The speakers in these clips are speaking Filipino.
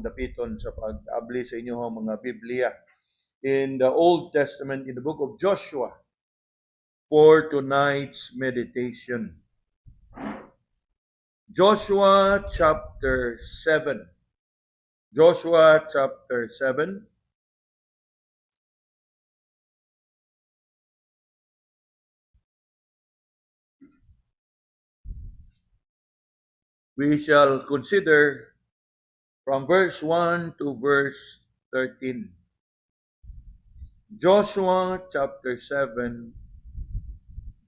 dapiton sa pag-abli sa inyong mga Biblia. In the Old Testament, in the book of Joshua, for tonight's meditation. Joshua chapter 7. Joshua chapter 7. We shall consider from verse 1 to verse 13. Joshua chapter 7,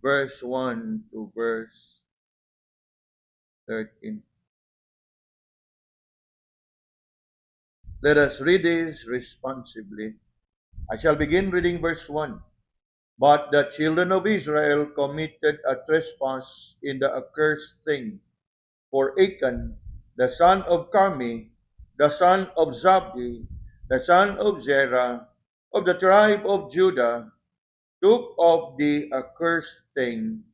verse 1 to verse 13. Let us read this responsibly. I shall begin reading verse 1. But the children of Israel committed a trespass in the accursed thing. For Achan, the son of Carmi, the son of Zabdi, the son of Zerah, of the tribe of Judah, took of the accursed thing,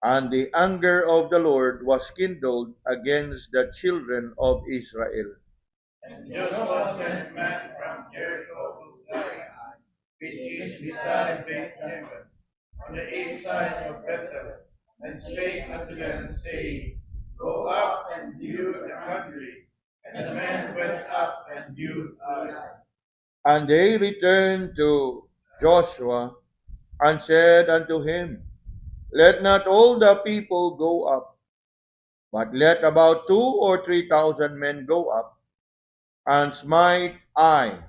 and the anger of the Lord was kindled against the children of Israel. And Joshua sent men from Jericho to Ai, which is beside Bethlehem, on the east side of Bethel, and spake unto them, saying, Go up and view the country. And the men went up and viewed Ai. And they returned to Joshua and said unto him, Let not all the people go up, but let about 2,000 or 3,000 men go up, and smite Ai,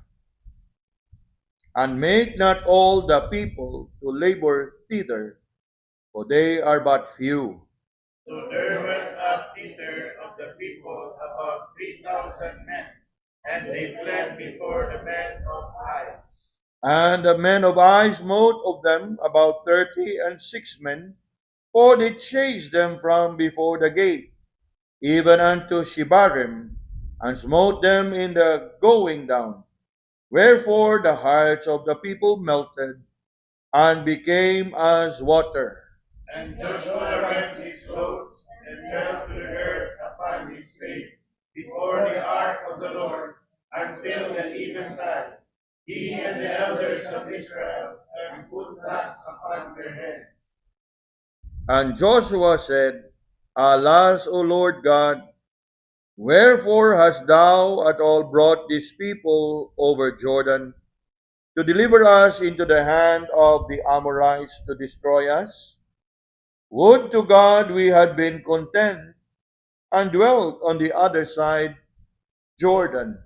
and make not all the people to labor thither, for they are but few. So there went up thither of the people about 3,000 men, and they fled before the men of Ai. And the men of Ai smote of them about 36 men, for they chased them from before the gate, even unto Shebarim, and smote them in the going down. Wherefore the hearts of the people melted, and became as water. And Joshua rent his clothes, and fell to the earth upon his face before the ark of the Lord, until the eventide. He and the elders of Israel, and put dust upon their heads. And Joshua said, Alas, O Lord God, wherefore hast thou at all brought these people over Jordan, to deliver us into the hand of the Amorites to destroy us? Would to God we had been content, and dwelt on the other side Jordan.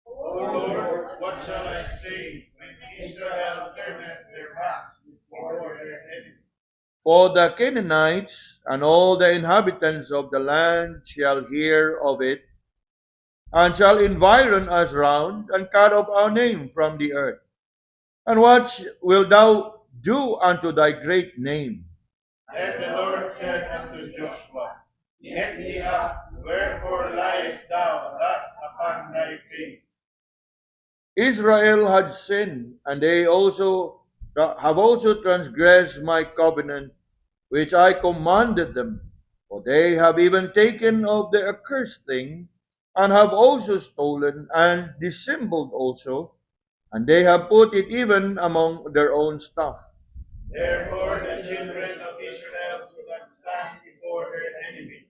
O Lord, what shall I say when Israel turneth their backs before their enemies? For the Canaanites and all the inhabitants of the land shall hear of it, and shall environ us round, and cut off our name from the earth. And what wilt thou do unto thy great name? And the Lord said unto Joshua, Get thee up, wherefore liest thou thus upon thy face? Israel had sinned, and they also have also transgressed my covenant, which I commanded them. For they have even taken of the accursed thing, and have also stolen, and dissembled also, and they have put it even among their own stuff. Therefore the children of Israel do not stand before their enemies,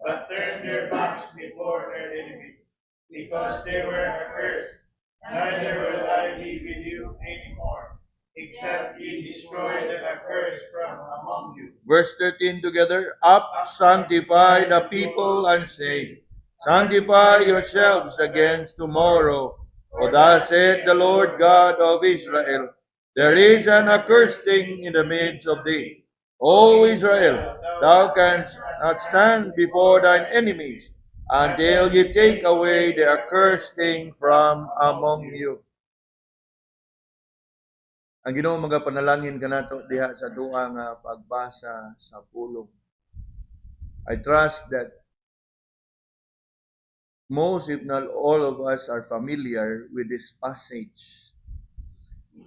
but turn their backs before their enemies, because they were accursed. Neither will I be with you any more, except ye destroy the accursed from among you. Verse 13 together. Up, sanctify the people, and say, Sanctify yourselves against tomorrow. For thus saith the Lord God of Israel, There is an accursed thing in the midst of thee. O Israel, thou canst not stand before thine enemies, until ye take away the accursed thing from among you. Ang Ginoo mga panalangin kanato diha sa duha nga pagbasa sa pulong. I trust that most, if not all of us, are familiar with this passage.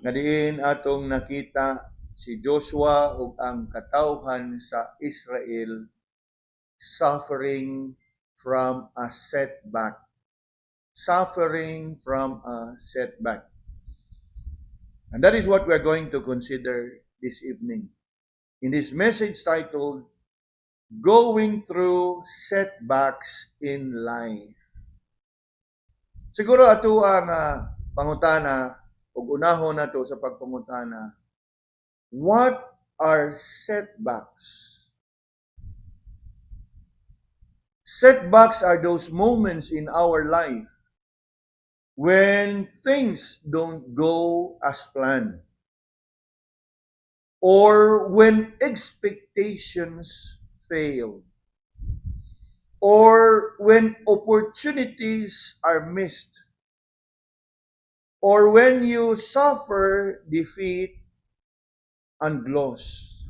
Nga diin atong nakita si Joshua ug ang katawhan sa Israel suffering from a setback. suffering from a setback. And that is what we are going to consider this evening. In this message titled, Going Through Setbacks in Life. Siguro ato ang pangutana, ug unahon nato sa pagpangutana, what are setbacks? Setbacks are those moments in our life when things don't go as planned, or when expectations fail, or when opportunities are missed, or when you suffer defeat and loss.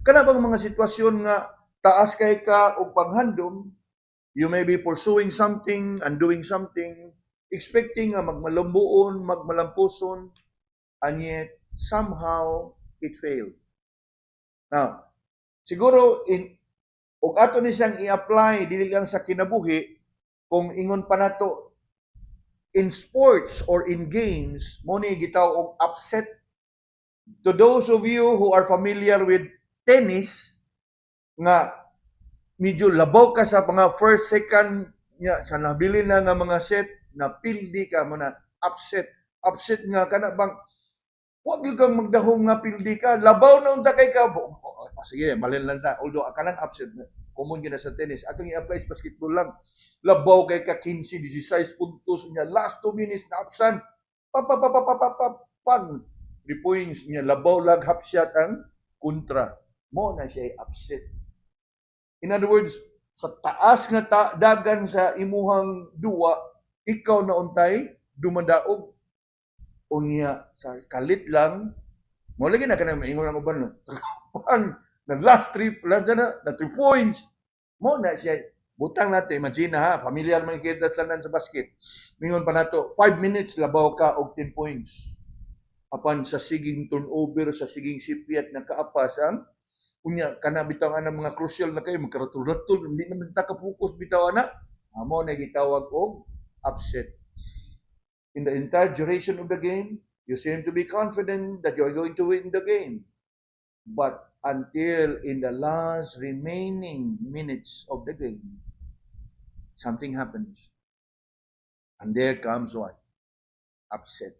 Kana bang mga sitwasyon nga taas kay ka og panghandom, you may be pursuing something and doing something, expecting nga magmalambuon, magmalampuson, and yet somehow it failed. Now, siguro ug ato ni siyang i-apply dili lang sa kinabuhi, kung ingon pa nato in sports or in games, mo ni gitaw og upset. To those of you who are familiar with tennis, nga medyo labaw ka sa mga first, second nya sa nabili na nga mga set, na pildi ka mo na upset nga kana bang wag gyud kang magdahong nga pildi ka, labaw na unta kay ka. Sige, balin lang sa, although kanang upset common gyud sa tennis, atong i-apply sa basketball lang, labaw kay ka 15 16 puntos nya, last 2 minutes na absent, pang 3 points nya, labaw lag half shot ang kontra, mo na siya upset. In other words, sa taas nga dagan sa imuhang duwa, ikaw na untay dumadaog. Unya sa kalit lang, mo lagi na kanang maingon ang uban na last trip lang na 3 points. Mo na siya, butang nato, imagine ha, familiar man kita tanan sa basket. Mingon pa nato, 5 minutes labaw ka og 10 points. Apan sa siging turnover, sa siging sipiat na kaapas ang unya kana bitaw ana mga crucial na kay magkaratul-ratul, hindi naman ta ka focus bitaw ana, amo na gitawag og upset. In the entire duration of the game, you seem to be confident that you are going to win the game, but until in the last remaining minutes of the game, something happens, and there comes what? Upset.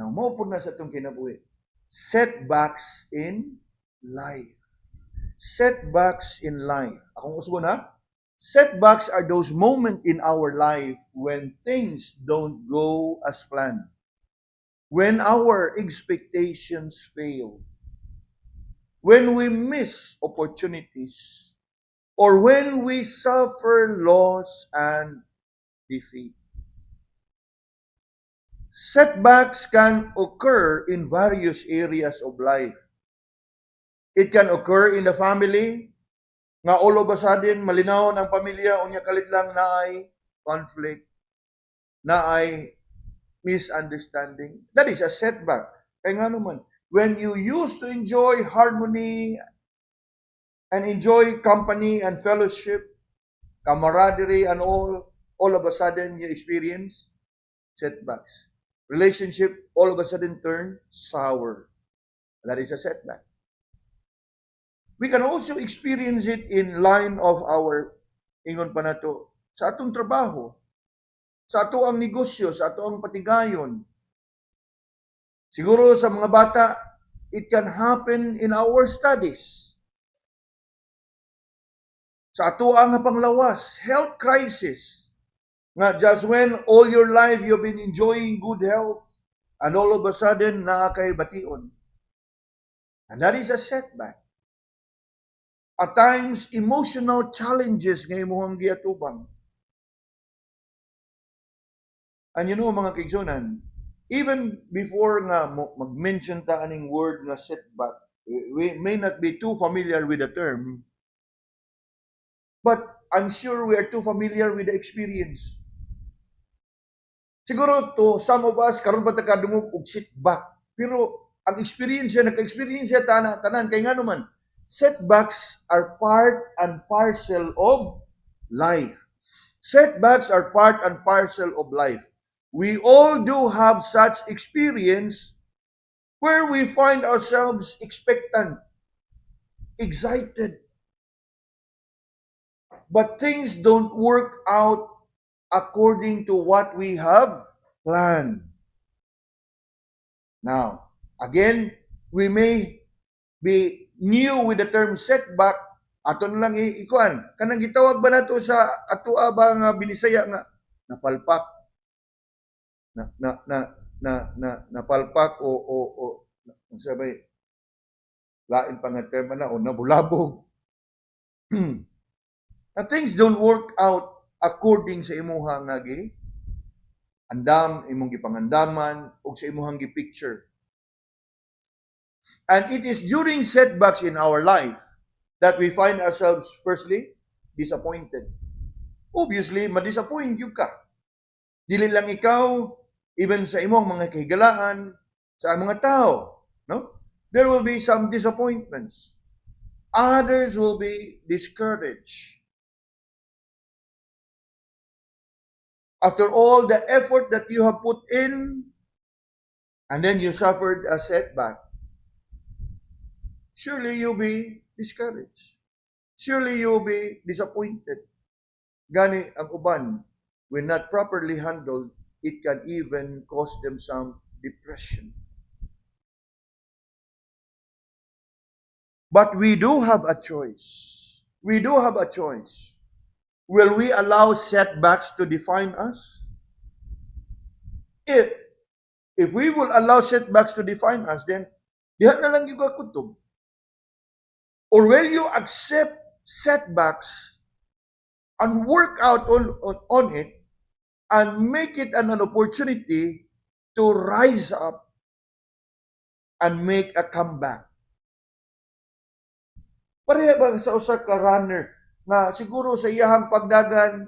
Now mo po na sa itong kinabuhi, setbacks in life. Setbacks in life. Akong usgo na, setbacks are those moments in our life when things don't go as planned, when our expectations fail, when we miss opportunities, or when we suffer loss and defeat. Setbacks can occur in various areas of life. It can occur in the family, nga all of a sudden, malinawon ang pamilya, unya kalit lang na ay conflict, na ay misunderstanding. That is a setback. Kaya nga naman, when you used to enjoy harmony and enjoy company and fellowship, camaraderie and all of a sudden you experience setbacks. Relationship all of a sudden turn sour. That is a setback. We can also experience it in line of our, ingon pa nato, sa atong trabaho, sa ato ang negosyo, sa ato ang patigayon. Siguro sa mga bata, it can happen in our studies. Sa ato ang panglawas, health crisis. Nga just when all your life you've been enjoying good health, and all of a sudden, naakay bation. And that is a setback. At times, emotional challenges nga imong giatubang. And you know, mga kaigsunan, even before nga mag-mention ta aning word nga setback, we may not be too familiar with the term, but I'm sure we are too familiar with the experience. Siguro to some of us, karon ba ta kadungog og setback, pero ang experience, naka-experience tanan, kay nga naman, setbacks are part and parcel of life. Setbacks are part and parcel of life. We all do have such experience where we find ourselves expectant, excited, but things don't work out according to what we have planned. Now, again, we may be new with the term setback. Ato na lang ikuan. Kanang gitawag ba nato sa atua ba nga binisaya nga napalpak? Napalpak o sabay lain pa nga term na o nabulabog. Things don't work out according sa imuha nga andam, imong gipangandaman, o sa imuhang gipicture. And it is during setbacks in our life that we find ourselves, firstly, disappointed. Obviously, ma-disappoint yung ka. Dili lang ikaw, even sa imong mga kahigalaan, sa mga tao, no? There will be some disappointments. Others will be discouraged. After all the effort that you have put in, and then you suffered a setback, surely you'll be discouraged. Surely you'll be disappointed. Gani ang uban, when not properly handled, it can even cause them some depression. But we do have a choice. We do have a choice. Will we allow setbacks to define us? If we will allow setbacks to define us, then diha na lang yung kakutob. Or will you accept setbacks and work out on it and make it an opportunity to rise up and make a comeback? Pareha ba sa usa ka runner nga siguro sa iyahang pagdagan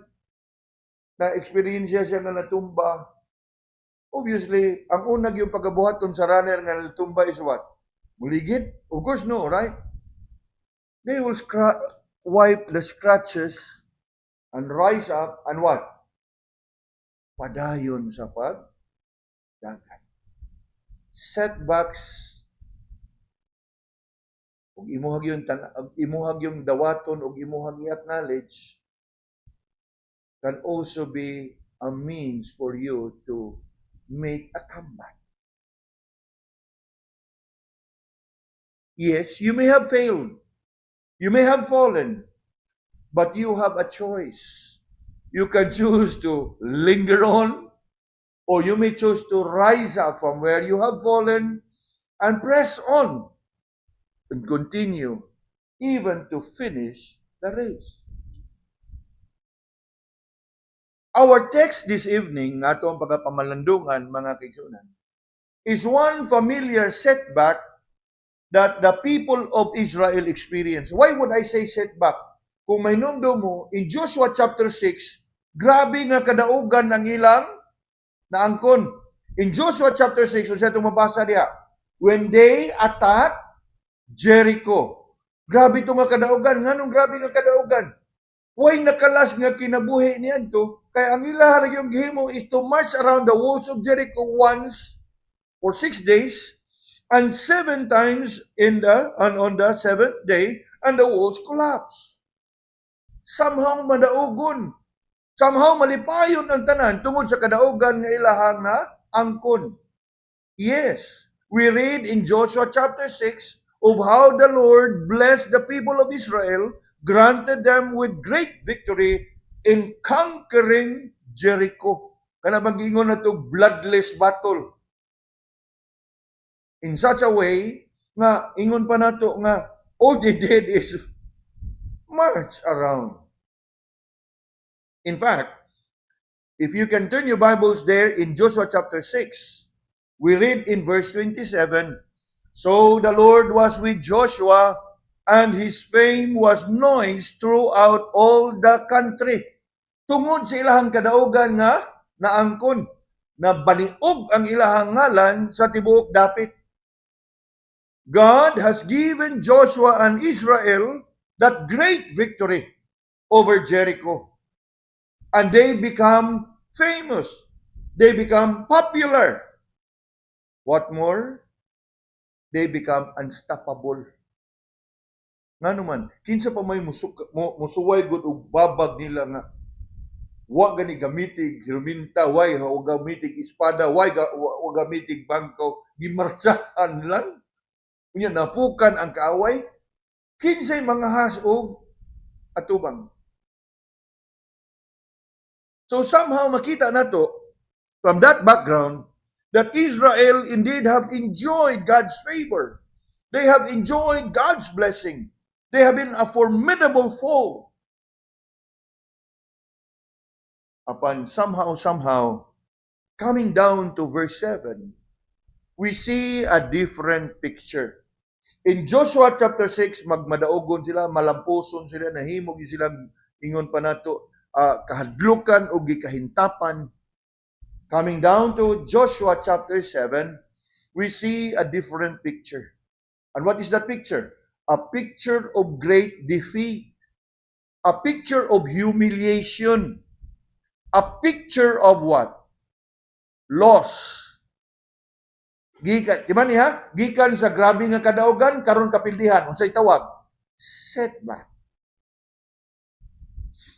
na eksperyensya siya na natumba? Obviously, ang unang yung pagabuhaton sa runner nga natumba is what? Muligid? Of course no, right? They will wipe the scratches and rise up and what? Padayon sa pagdagan. Setbacks, ug imuhag yung dawaton ug imuhag i-acknowledge can also be a means for you to make a comeback. Yes, you may have failed. You may have fallen, but you have a choice. You can choose to linger on, or you may choose to rise up from where you have fallen and press on and continue even to finish the race. Our text this evening, ato ang pagpamalandungan, mga kaigsunan, is one familiar setback that the people of Israel experienced. Why would I say setback? Kung may nundo mo, in Joshua chapter 6, grabe nga kadaugan ang ilang naangkon. In Joshua chapter 6, kung siya itong mabasa diha, when they attack Jericho. Grabe ito nga kadaugan. Nganong grabe nga kadaugan? Why nakalas nga kinabuhi niyan to? Kaya ang ilang yung gihimo is to march around the walls of Jericho once for 6 days, and 7 times on the 7th day, and the walls collapse. Somehow madaugon. Somehow malipayon ang tanan tungod sa kadaugan nga ilahang na angkon. Yes, we read in Joshua chapter 6 of how the Lord blessed the people of Israel, granted them with great victory in conquering Jericho. Kana mag-ingon na to bloodless battle. In such a way, nga, ingon pa nato nga, all they did is march around. In fact, if you can turn your Bibles there in Joshua chapter 6, we read in verse 27, so the Lord was with Joshua, and his fame was noised throughout all the country. Tungod sa ilahang kadaugan nga naangkon, na baniog ang ilahang ngalan sa tibuok dapit. God has given Joshua and Israel that great victory over Jericho. And they become famous. They become popular. What more? They become unstoppable. Nga naman, kinsa pa may musuway gud og babag nila nga wa gani gamitig hiruminta, way o gamitig espada, wa gamitig bangko, gimartsahan lang. Unya napukan ang kaaway, kinsay mga hasog atubang. So somehow makita nato from that background that Israel indeed have enjoyed God's favor. They have enjoyed God's blessing. They have been a formidable foe. Upon somehow, coming down to verse 7, we see a different picture. In Joshua chapter 6, magmadaogon sila, malampuson sila, nahimog silang ingon pa nato, kahadlukan o gikahintapan. Coming down to Joshua chapter 7, we see a different picture. And what is that picture? A picture of great defeat. A picture of humiliation. A picture of what? Loss. Gikan, di ba niya? Gikan sa grabe nga kadaugan, karon kapildihan. Unsay tawag? Setback.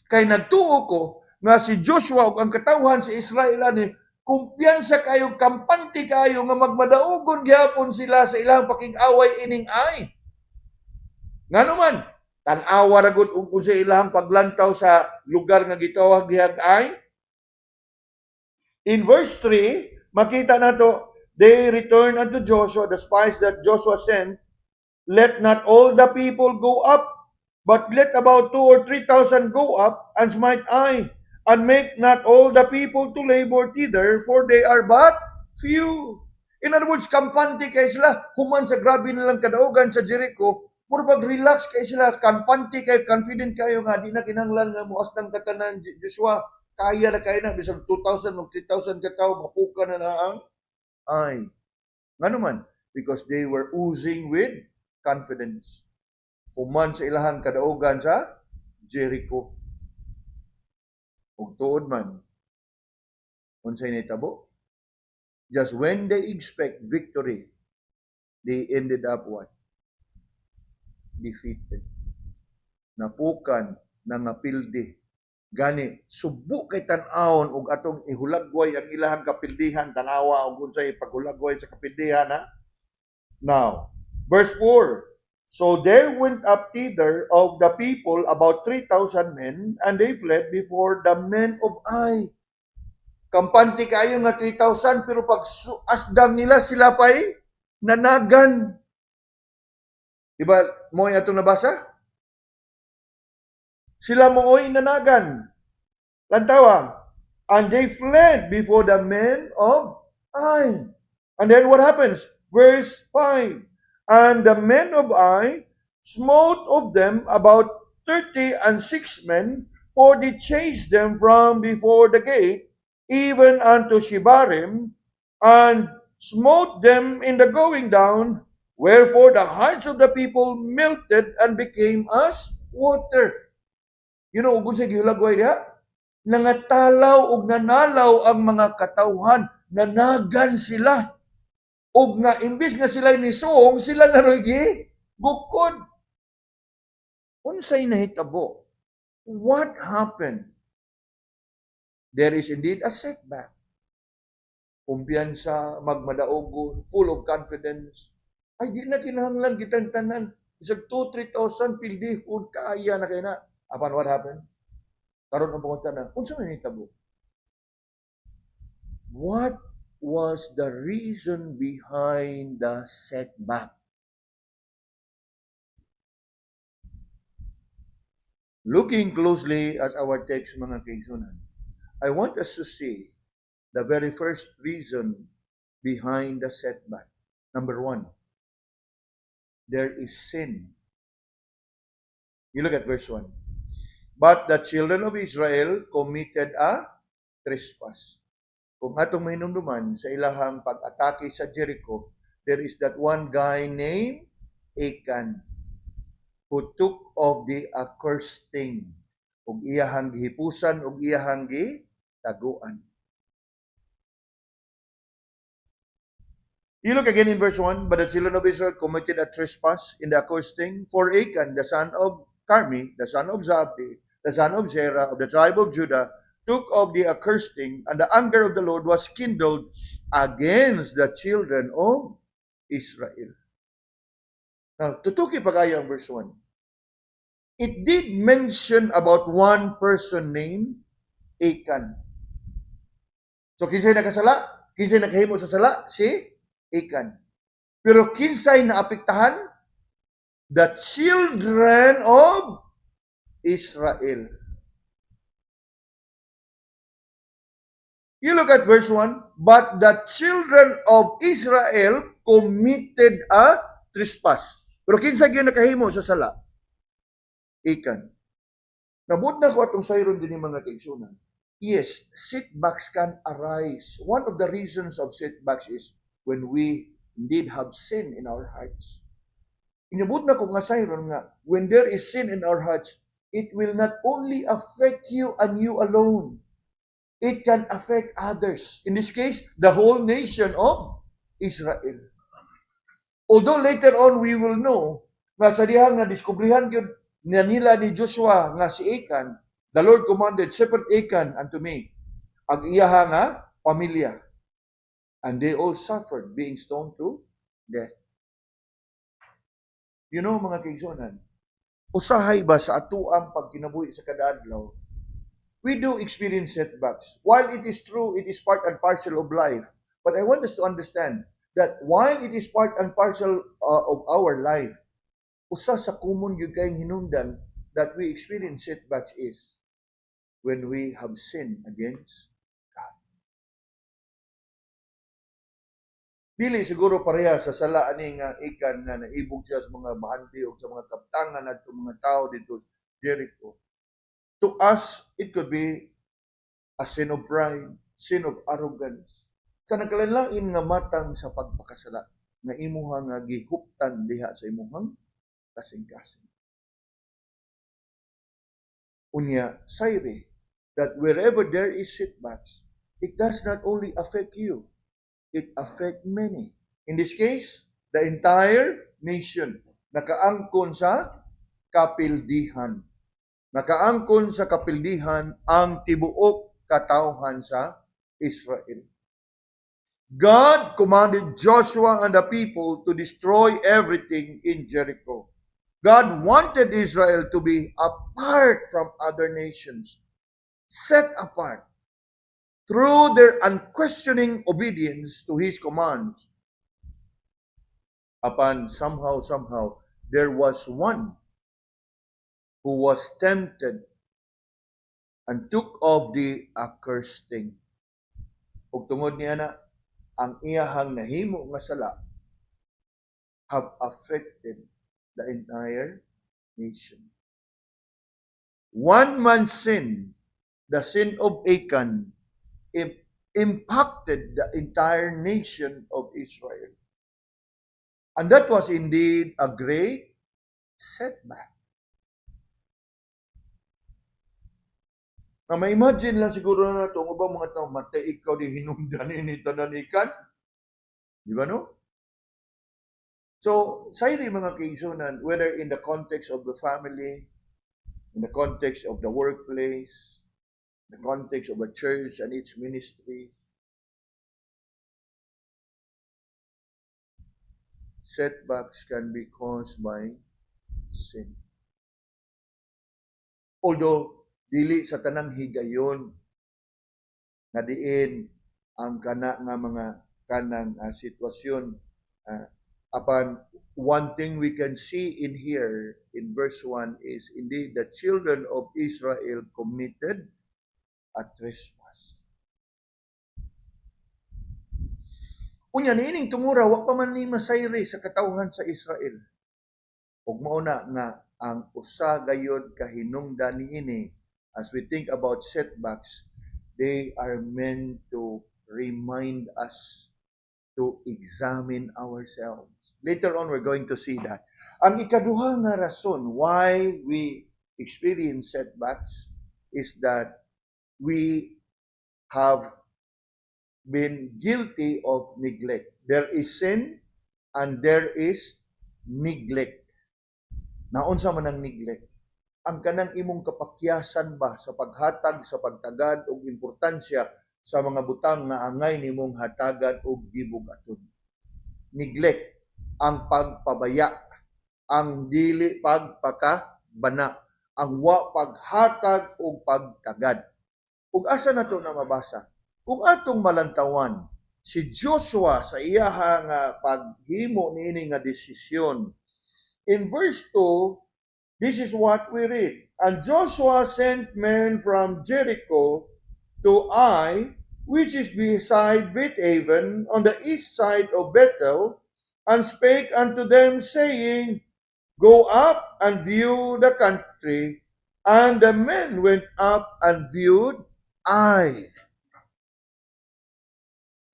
Kay nagtuo ko nga si Joshua ug ang katawhan sa Israel ani kumpiyansa kayo, kampante kayo nga magmadaogon gyapon sila sa ilang pakig-away ining ay. Ngano man, tan-awa ra gud kung sa ilang paglantaw sa lugar nga gitawag dihag ay. In verse 3, makita nato, they returned unto Joshua the spies that Joshua sent. Let not all the people go up, but let about 2,000 or 3,000 go up and smite Ai, and make not all the people to labor thither, for they are but few. In other words, kampante kay sila, human sa grabe nilang kadaugan sa Jericho, puro pag-relax kay sila, kampante kay, confident kayo nga, di na kinahanglan nga muas ng katanan, Joshua, kaya na, bisag 2,000 o 3,000 katao, mapuka na ang ay. Nga naman, because they were oozing with confidence. Human sa ilahang kadaugan sa Jericho. Ug tuod man, unsay nahitabo? Just when they expect victory, they ended up what? Defeated. Napukan, nangapildi. Gani, subo kay tan-awon og atong ihulagway ang ilahang kapildihan, tanawa og unsay paghulagway sa kapildihan ha. Now, verse 4. So there went up thither of the people about 3,000 men, and they fled before the men of Ai. Kampante kayo nga 3,000, pero pag asdam nila, sila pa'y nanagan. Diba, mo yung atong nabasa? Sila mooy nanagan. Lantawa. And they fled before the men of Ai. And then what happens? Verse 5. And the men of Ai smote of them about 36 men, for they chased them from before the gate, even unto Shebarim, and smote them in the going down, wherefore the hearts of the people melted and became as water. You know, kung sa gihulagway diha, nangatalaw og nanalaw ang mga katawhan, nanagan sila. Og nga, imbis nga sila nisong, sila naroy bukod. Unsay nahitabo? What happened? There is indeed a setback. Kumpiyansa, magmadaogon, full of confidence. Ay, di na kinahanglan kitang tanan. Isag 2,000-3,000 pildihon, kaya na kayo na. Upon what happens? Karon ang pumunta na, unsay nahitabo? What was the reason behind the setback? Looking closely at our text, mga kaigsunan, I want us to see the very first reason behind the setback. Number 1, there is sin. You look at verse 1. But the children of Israel committed a trespass. Kung atong mahinumduman sa ilahang pag-atake sa Jericho, there is that one guy named Achan who took of the accursed thing. ug iyahang gihipusan ug iyahang gitaguan. You look again in verse 1, but the children of Israel committed a trespass in the accursed thing, for Achan, the son of Carmi, the son of Zabdi, the son of Zerah, of the tribe of Judah, took of the accursed thing, and the anger of the Lord was kindled against the children of Israel. Now, tutuki pa kayo ang verse 1. It did mention about one person named Achan. So, kinsay nakasala? Kinsay nakahimo sa sala? Si Achan. Pero kinsay naapektahan? The children of Israel. You look at verse 1, but the children of Israel committed a trespass. Pero kinsay gyud nakahimo sa sala? Achan. Nabud na ko atong sayron din mga kaigsunan. Yes, setbacks can arise. One of the reasons of setbacks is when we indeed have sin in our hearts. Inabot na ko nga sayron nga, when there is sin in our hearts, it will not only affect you and you alone. It can affect others. In this case, the whole nation of Israel. Although later on we will know nga sa dihang nga diskubrihan gyud nila ni Joshua nga si Achan, the Lord commanded, separate Achan unto me, ang iyaha nga pamilya. And they all suffered, being stoned to death. You know, mga kaigsunan, usahay ba sa atuang pagkinabuhi sa kadadlaw, we do experience setbacks. While it is true, it is part and parcel of life. But I want us to understand that while it is part and parcel of our life, usa sa common yung kayong hinungdan that we experience setbacks is when we have sinned against God. Dili siguro pareha sa sala ani nga Achan nga naibog siya sa mga bahandi o sa mga kaptangan at mga tao dito sa Jericho. To us, it could be a sin of pride, sin of arrogance. Sa nagkalain nga matang sa pagpakasala, nga imuhang nga gihuptan diha sa imuhang kasing-kasing. Unya, sayri, that wherever there is setbacks, it does not only affect you, it affect many. In this case, the entire nation nakaangkon sa kapildihan. Nakaangkon sa kapildihan ang tibuok katawhan sa Israel. God commanded Joshua and the people to destroy everything in Jericho. God wanted Israel to be apart from other nations, set apart through their unquestioning obedience to His commands. Upon somehow, there was one who was tempted and took of the accursed thing. Ug tungod niya na, ang iyahang nahimo nga sala have affected the entire nation. One man's sin, the sin of Achan, impacted the entire nation of Israel. And that was indeed a great setback. Na ma-imagine lang siguro na ito, ba mga tao, matay ikaw di hinungdan ni tananikan? Di ba no? So, sayri mga kaigsunan, whether in the context of the family, in the context of the workplace, in the context of the church and its ministries, setbacks can be caused by sin. Although, dili sa tanang higayon na diin ang kana nga mga kanang sitwasyon. Upon one thing we can see in here in verse 1 is indeed the children of Israel committed a trespass. Unya niining tumura wa pa man ni masayri sa katawhan sa Israel. Ug mao na nga ang usa gayud kahinungdan niini. As we think about setbacks, they are meant to remind us to examine ourselves. Later on, we're going to see that. Ang ikaduha nga rason why we experience setbacks is that we have been guilty of neglect. There is sin and there is neglect. Naunsa man ang neglect? Ang kanang imong kapakyasan ba sa paghatag, sa pagtagad og importansya sa mga butang nga angay nimong hatagan og gibugaton. Neglect, ang pagpabaya, ang dili pagpakabana, ang wa paghatag og pagtagad. Ug asa nato na mabasa? Kung atong malantawan, si Joshua sa iyaha nga paghimo niini nga desisyon. In verse 2, this is what we read. And Joshua sent men from Jericho to Ai, which is beside Beth-aven, on the east side of Bethel, and spake unto them, saying, Go up and view the country. And the men went up and viewed Ai.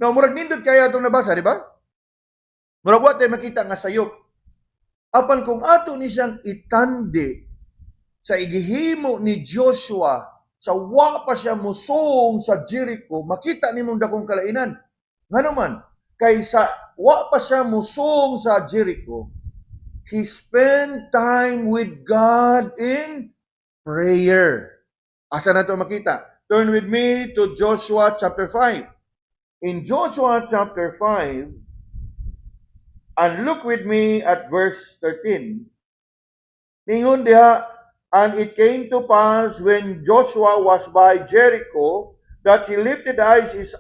Now, murag nindot kaya itong nabasa, di ba? Murag wa tayo makita nga sayop. Apan kung ato ni siyang itandi sa igihimo ni Joshua, sa wa pa siya musong sa Jericho, makita nimong dakong kalainan. Nga naman, kay sa wa pa siya musong sa Jericho, he spent time with God in prayer. Asa na ito makita? Turn with me to Joshua chapter 5. In Joshua chapter 5, and look with me at verse 13. Ningon diha, and it came to pass when Joshua was by Jericho, that he lifted his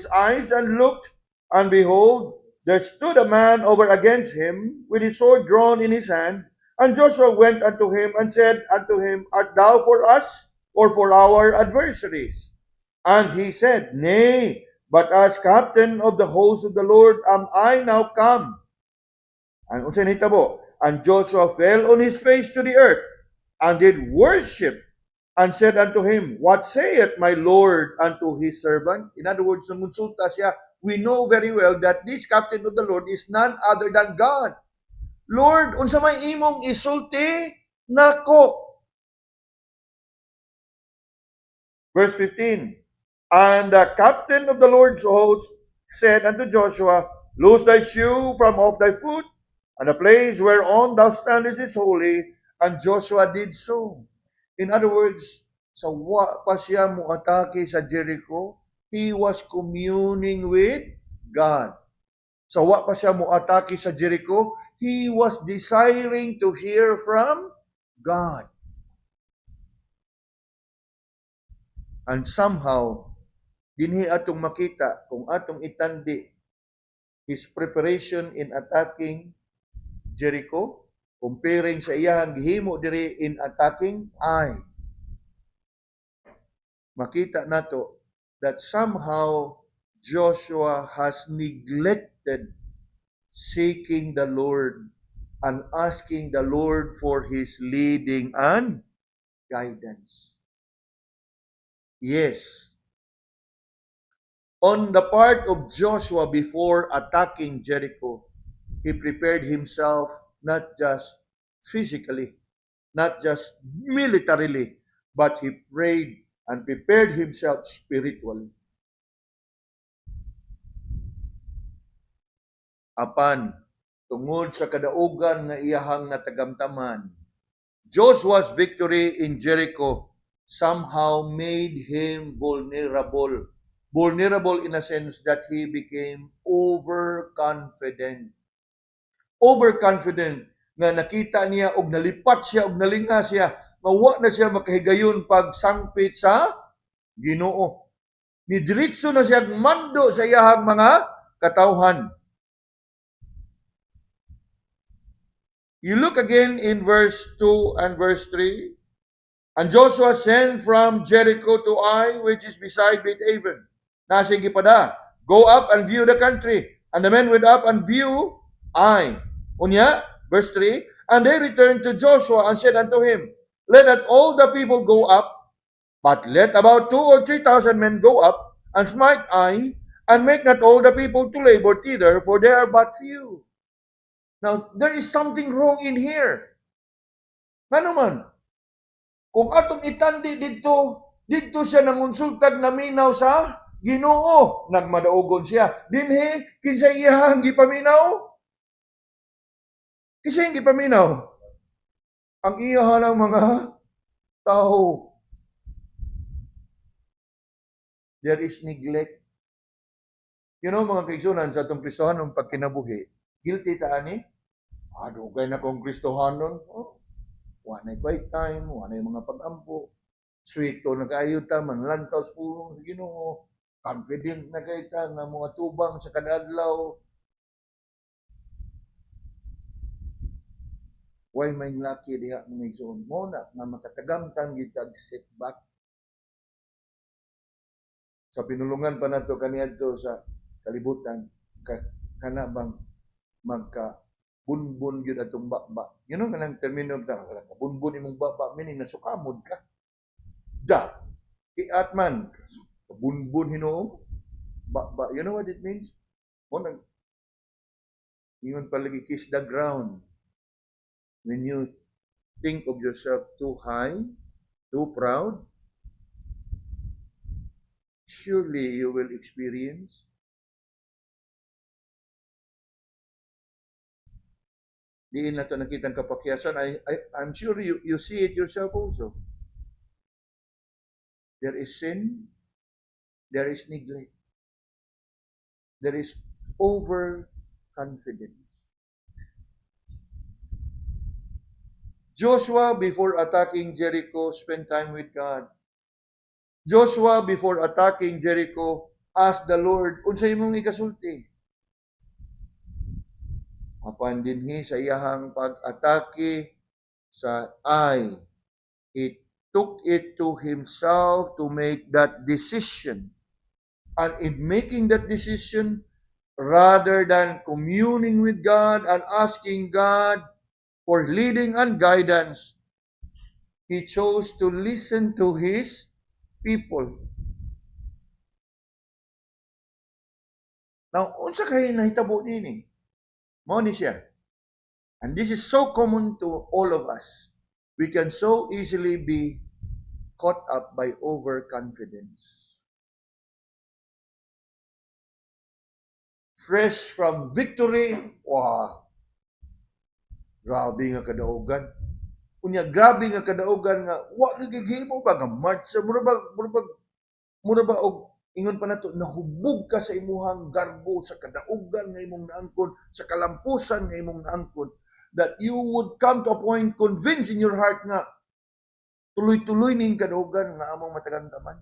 eyes and looked, and behold, there stood a man over against him, with his sword drawn in his hand. And Joshua went unto him, and said unto him, Art thou for us, or for our adversaries? And he said, Nay, but as captain of the host of the Lord am I now come. And unsay nahitabo? And Joshua fell on his face to the earth, and did worship, and said unto him, What saith my Lord unto his servant? In other words, nangunsulta siya. We know very well that this captain of the Lord is none other than God. Lord, unsa may imong isulti nako? Verse 15. And the captain of the Lord's host said unto Joshua, Loose thy shoe from off thy foot, and the place whereon thou standest is holy. And Joshua did so. In other words, sa wa pa siya muatake sa Jericho, he was communing with God. Sa wa pa siya muatake sa Jericho, he was desiring to hear from God. And somehow, dinhi atong makita kung atong itandi his preparation in attacking Jericho, comparing sa iyang gihimo diri in attacking Ai. Makita nato that somehow Joshua has neglected seeking the Lord and asking the Lord for his leading and guidance. Yes. On the part of Joshua before attacking Jericho, he prepared himself not just physically, not just militarily, but he prayed and prepared himself spiritually. Apan, tungod sa kadaugan nga iyahang natagamtaman, Joshua's victory in Jericho somehow made him vulnerable. Vulnerable in a sense that he became overconfident. Overconfident nga nakita niya og nalipat siya og nalinga siya, mawa na siya makahigayon pag sangpit sa Ginoo. Nidiretso na siya mando sa iyahang mga katawhan. You look again in verse 2 and verse 3. And Joshua sent from Jericho to Ai, which is beside Beth-aven. Nasing gipada, Go up and view the country. And the men went up and view Ai. Unya, verse 3, and they returned to Joshua and said unto him, Let not all the people go up, but let about 2,000 or 3,000 men go up and smite Ai, and make not all the people to labor thither, for they are but few. Now, there is something wrong in here. Ano man? Kung atong itandi dito siya nangonsultag naminaw sa Ginoo, nagmadaugon siya. Dinhi kinsa iyang gipaminaw? Kinsa iyang gipaminaw? Ang iya ng mga tao. There is neglect. You know, mga kaigsunan, sa itong Kristohanon pagkinabuhi, guilty ta ani? Dugay na kong Kristohanon. Wanay quiet time, wanay mga pag-ampo. Sweeto na kayo ta, manlantaw sa pulong sa Ginoo. Confident na kayo ta, nga mga tubang sa kadadlaw. Why may laki diha mga igsoon? Muna nga makatagamtan gitag setback. Sa pinulungan pa nato kaniadto sa kalibutan, kana bang magka bunbun gyud atong baba. You know kanang termino ta, bunbun imong baba meaning nasukamod ka. Da. Kiat man. Bunbun Hinoo. Baba. You know what it means? Mo nang ingon palagi kiss the ground. When you think of yourself too high, too proud, surely you will experience diin na ito nakitang kapakyasan. I'm sure you see it yourself also. There is sin, there is neglect, there is overconfidence. Joshua, before attacking Jericho, spent time with God. Joshua, before attacking Jericho, asked the Lord, unsay imong ikasulti? Apan dinhi sa iyahang pag-atake sa Ai, he took it to himself to make that decision. And in making that decision, rather than communing with God and asking God for leading and guidance, he chose to listen to his people. Now, unsa kay nahitabo nini? Mao ni siya. And this is so common to all of us. We can so easily be caught up by overconfidence. Fresh from victory, wow, grabe nga kadaugan. Unya grabe nga kadaugan nga wa nagigihimo ba nga march sa mura ba og ingon pa nato nahubog ka sa imuhang garbo sa kadaugan nga imong naangkon, sa kalampusan nga imong naangkon, that you would come to a point convinced in your heart nga tuloy-tuloy ning kadaugan nga among matagamdaman.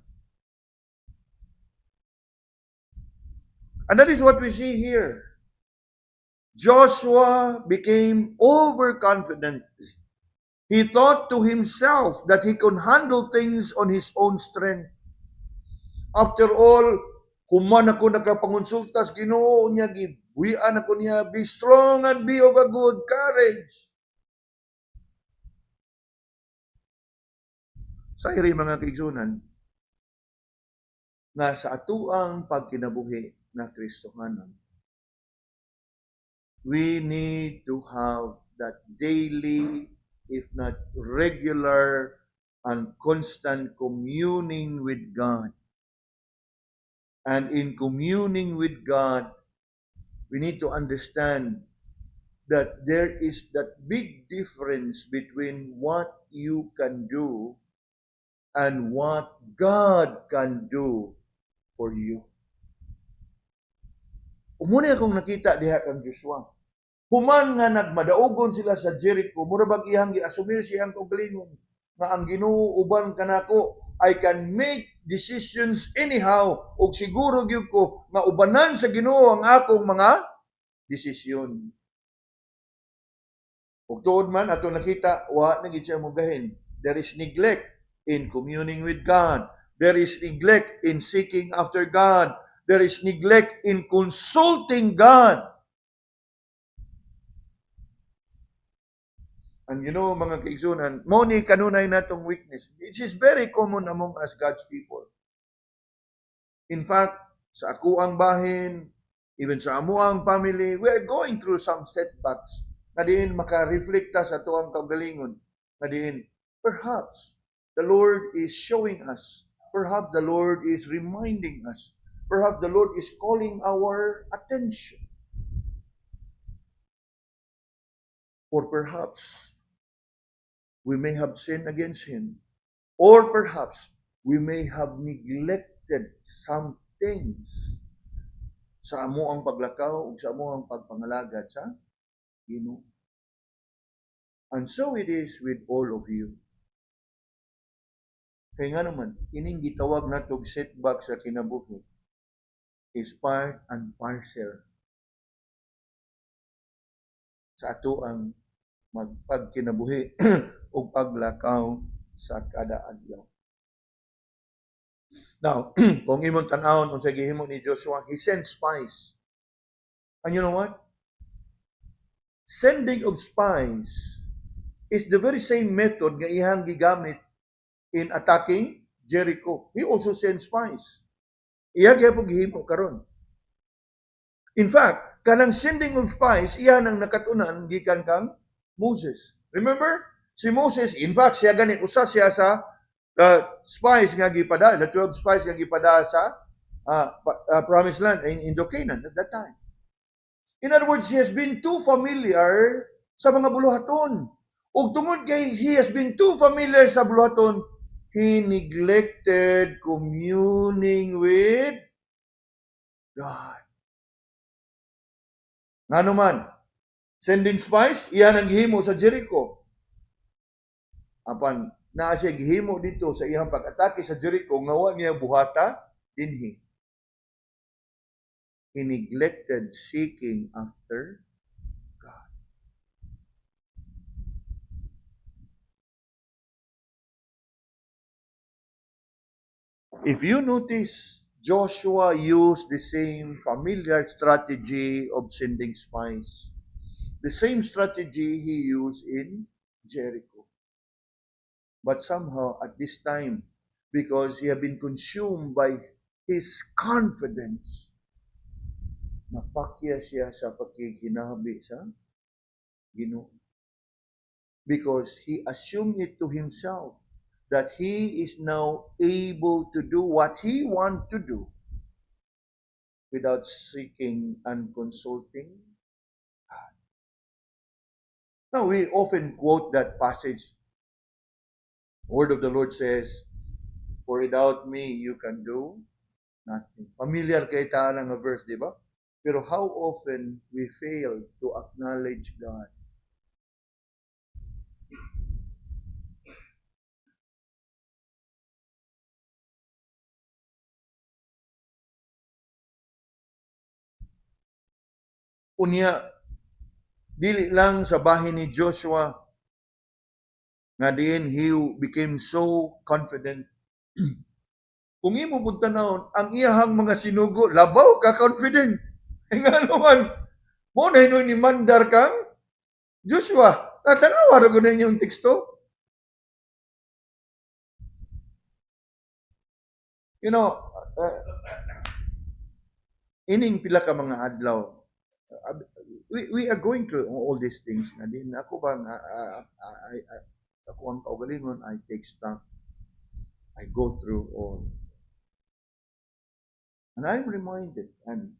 And that is what we see here. Joshua became overconfident. He thought to himself that he could handle things on his own strength. After all, human ako nakapangonsulta sa Ginoo niya, gibuyan ako niya, be strong and be of a good courage. Sa iri mga kaigsunan, nga sa atuang pagkinabuhi na Kristohanon, we need to have that daily, if not regular and constant communing with God. And in communing with God, we need to understand that there is that big difference between what you can do and what God can do for you. Umuna akong nakita diha kang Joshua. Human nga nagmadaugon sila sa Jericho, mura bag iyang giasumir siyang kaugalingon nga ang Ginoo uban kanako, I can make decisions anyhow ug siguro gyud ko nga ubanan sa Ginoo ang akong mga desisyon. Ug tuod man ato nakita wa na gid siya mogahin. There is neglect in communing with God. There is neglect in seeking after God. There is neglect in consulting God. And you know, mga kaigsunan, mo ni kanunay natong weakness. It is very common among us God's people. In fact, sa ako ang bahin, even sa amo ang family, we are going through some setbacks. Nga diin maka-reflecta sa tuang kaugalingon. Nga diin, perhaps, the Lord is showing us. Perhaps the Lord is reminding us. Perhaps the Lord is calling our attention. Or perhaps we may have sinned against Him. Or perhaps we may have neglected some things sa amo ang paglakaw ug sa amo ang pagpangalagad sa Ginoo. And so it is with all of you. Kaya nga naman, kining gitawag natog setback sa kinabuhi is part and parcel sa ato ang magpagkinabuhi o paglakaw sa kada adlaw. Now, kung imong tan-awon unsay gihimo ni Joshua, he sent spies. And you know what? Sending of spies is the very same method nga iyang gigamit in attacking Jericho. He also sent spies. Iya gyapon gihimo karon. In fact, kanang sending of spies, iya nang nakatunan gikan kang Moses. Remember? Si Moses, in fact, siya gani usa siya sa spies nga gipada, the 12 spies nga gipada sa promised land in Canaan at that time. In other words, he has been too familiar sa mga buluhaton. Ug tungod kay he has been too familiar sa buluhaton, he neglected communing with God. Nga naman, sending spies, iyan ang gihimo sa Jericho. Apan, naa siya gihimo dito sa iyang pag-atake sa Jericho, ngawa niya buhata, dinhi. He neglected seeking after God. If you notice, Joshua used the same familiar strategy of sending spies. The same strategy he used in Jericho. But somehow at this time, because he had been consumed by his confidence, napakya siya sa pagkikinabi sa Ginoo. Because he assumed it to himself that he is now able to do what he wants to do without seeking and consulting God. Now, we often quote that passage. The word of the Lord says, "For without me, you can do nothing." Familiar kay ta nga verse, di ba? Pero how often we fail to acknowledge God? Unya, dili lang sa bahin ni Joshua nga diin he became so confident. Kung imo pud tanawon, ang iyahang mga sinugo, labaw ka confident. Nga naman, mo na hinoy ni mandar kang Joshua. Natanawa ra gud yung teksto. You know, ining pila ka mga adlaw, we are going through all these things na din ako bang ako ang kaugalingon, I take stock, I go through all, and I'm reminded, and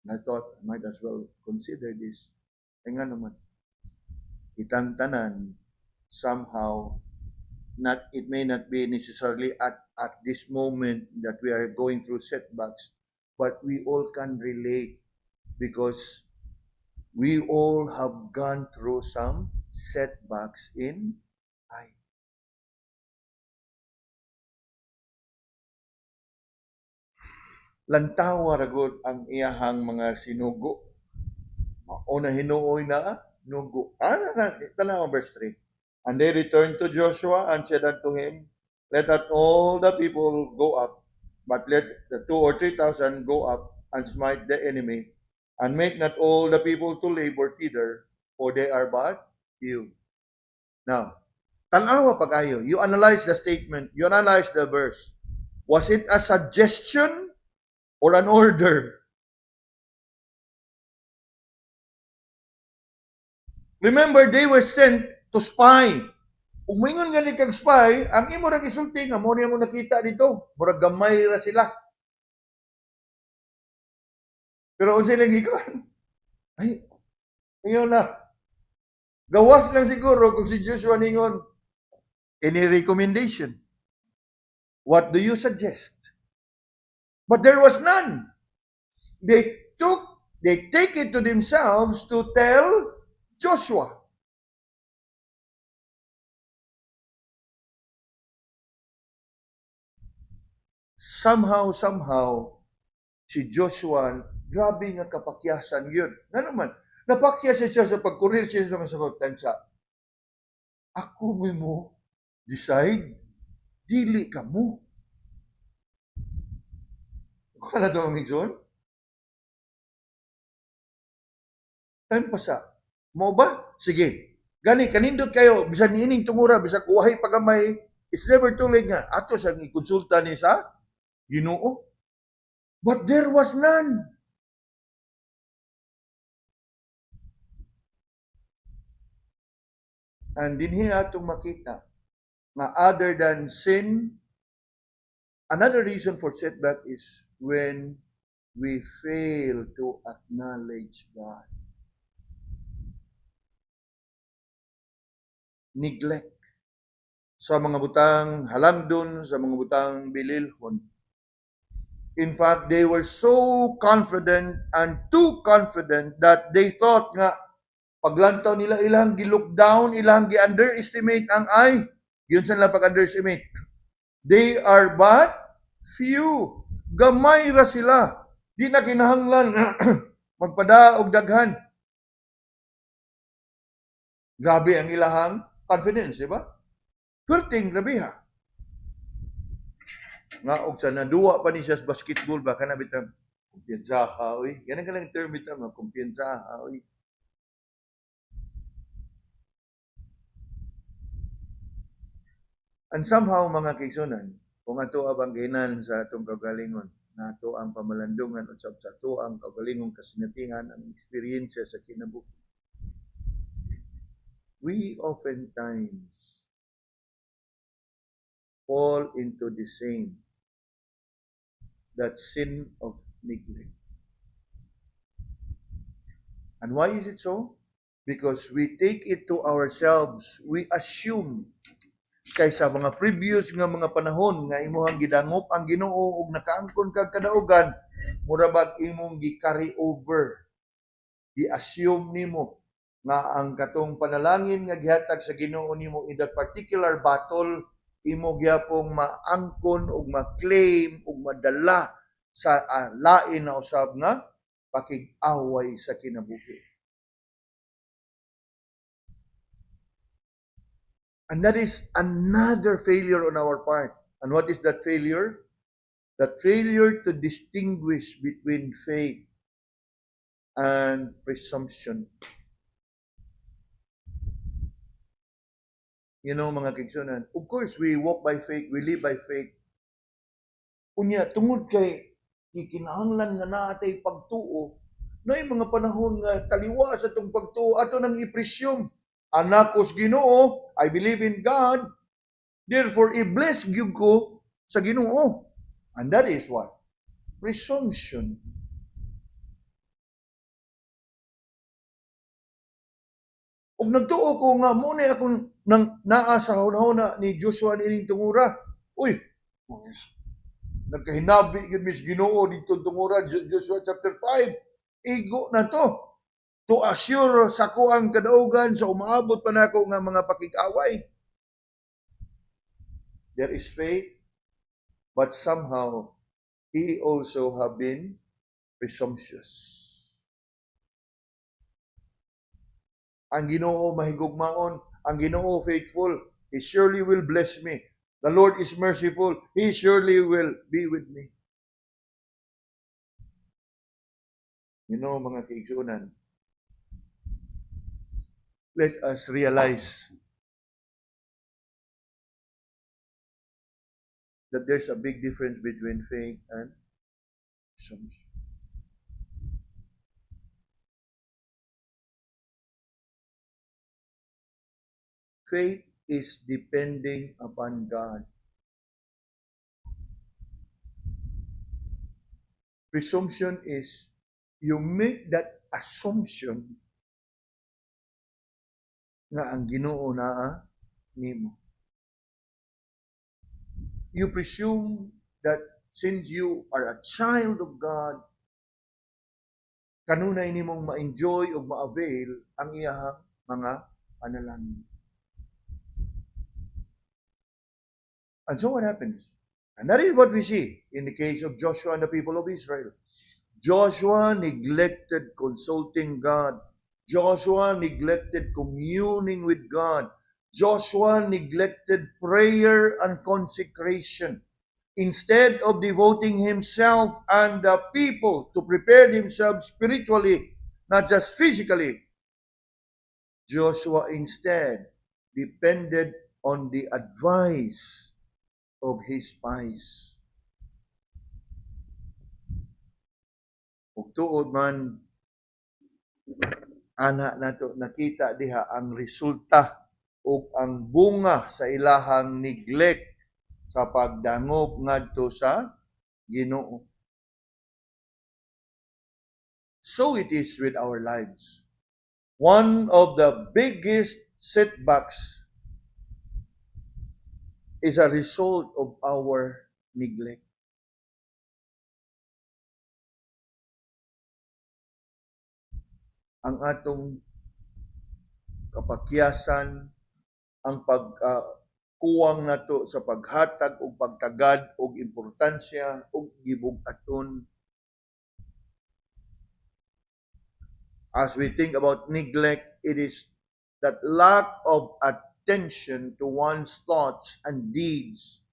I thought I might as well consider this. Kaya nga naman, kitang tanan somehow, not it may not be necessarily at this moment that we are going through setbacks, but we all can relate because we all have gone through some setbacks in life. Lantawa ragod ang iyahang mga sinugo. O na hinuoy na nugo. Tanawa verse 3. And they returned to Joshua and said unto him, "Let not all the people go up, but let the 2,000 or 3,000 go up and smite the enemy, and make not all the people to labor thither, for they are but few." Now, tanawa pag-ayo. You analyze the statement, you analyze the verse. Was it a suggestion or an order? Remember, they were sent to spy. Ug moingon gani kag spy, ang imo ra isulti nga mo niya mo nakita dito, murag gamay ra sila. Pero unsa lang gikan? Ay, ayaw na. Gawas lang siguro kung si Joshua ningon, any recommendation? What do you suggest? But there was none. They take it to themselves to tell Joshua. Somehow, si Joshua, grabe nga kapakyasan yun. Nga naman, napakyas siya sa pagkurir siya sa mga tansya. Ako mo decide, dili ka mo. Kung na ito ang igsoon? Time pa sa. Mo ba? Sige. Gani, kanindot kayo, bisan niining tungura, bisan kuwahay pagamay, it's never too late nga. Ato sa ikonsulta ni sa Ginoo. But there was none. And dinhi atong makita na other than sin, another reason for setback is when we fail to acknowledge God. Neglect. Sa mga butang halangdon, sa mga butang bililhon. In fact, they were so confident and too confident that they thought nga paglantaw nila ilang gi-look down, ilang gi-underestimate ang ay. Yun sa nila pag-underestimate. They are but few. Gamay ra sila. Di na kinahanglan magpadaog daghan. Grabe ang ilahang confidence, di ba? Perting grabe ha. Nga og sa naduwa pa ni siya sa basketball ba kana bitang kumpiyansaha oy. Yan ang kalang term bitaw nga kumpiyansaha oy. And somehow mga kaigsunan, kung ato abangginan sa atong kagalingon, nato ang pamalandungan usab sa ato ang kagalingong kasinatihan ang experience sa kinabuhi. We oftentimes fall into the same, that sin of neglect. And why is it so? Because we take it to ourselves. We assume kaysa mga previous nga mga panahon nga imuhang gidangop ang Ginoo ug nakaangkon kag kadaugan, mura bag imong gi-carry over. Gi-assume nimo nga ang katong panalangin nga gihatag sa Ginoo nimo in that particular battle imo gyapong maangkon ug ma-claim ug madala sa lain na usab nga pakig-away sa kinabuhi. And that is another failure on our part. And what is that failure? That failure to distinguish between faith and presumption. You know, mga kaigsunan, of course, we walk by faith, we live by faith. Unya, tungod kay ikinahanglan nga naatay pagtuo, na yung mga panahon nga taliwa sa itong pagtuo, ato nang ipresyum. Anakos Ginoo, I believe in God, therefore, i-bless gyud ko sa Ginoo. And that is what? Presumption. Ug nagtuo ko nga mo na akong nang naa sa hunahuna ni Joshua nining tungura. Uy, nagkahinabi gyud mis Ginoo dito tungura Joshua chapter 5. Igo na to. To assure sa ko ang kadaugan sa umaabot pa nako nga mga pakig-away. There is faith, but somehow he also have been presumptuous. Ang Ginoo mahigugmaon, ang Ginoo faithful, He surely will bless me. The Lord is merciful, He surely will be with me. You know, mga kaigsunan, let us realize that there's a big difference between faith and presumption. Faith is depending upon God. Presumption is you make that assumption nga ang Ginoo naa nimo. You presume that since you are a child of God, kanunay nimong ma-enjoy o ma-avail ang iyahang mga panalangin. And so what happens? And that is what we see in the case of Joshua and the people of Israel. Joshua neglected consulting God. Joshua neglected communing with God. Joshua neglected prayer and consecration. Instead of devoting himself and the people to prepare themselves spiritually, not just physically, Joshua instead depended on the advice of his spies. Ug tuod man ana nato nakita diha ang resulta ug ang bunga sa ilahang neglect sa pagdangop ngadto sa Ginoo. So it is with our lives. One of the biggest setbacks is a result of our neglect. Ang atong kapakyasan, ang pagkuwang nato sa paghatag o pagtagad o importansya o gibug-aton. As we think about neglect, it is that lack of attention to one's thoughts and deeds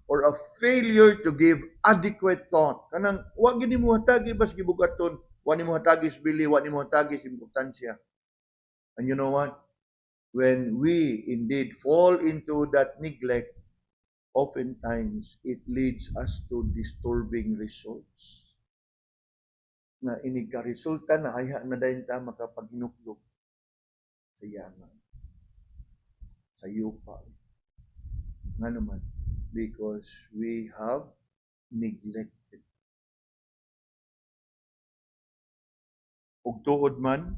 or a failure to give adequate thought. Kanang wa gid mo hatagi bas gibugaton, wa nimo hatagi bili, wa nimo hatagi importansya. And you know what? When we indeed fall into that neglect, oftentimes it leads us to disturbing results. Na inigka-resulta na hayha na dayon ta makapaghinuklog sa yaman, sa yupa. Nga naman, because we have neglected. Ug tuod man,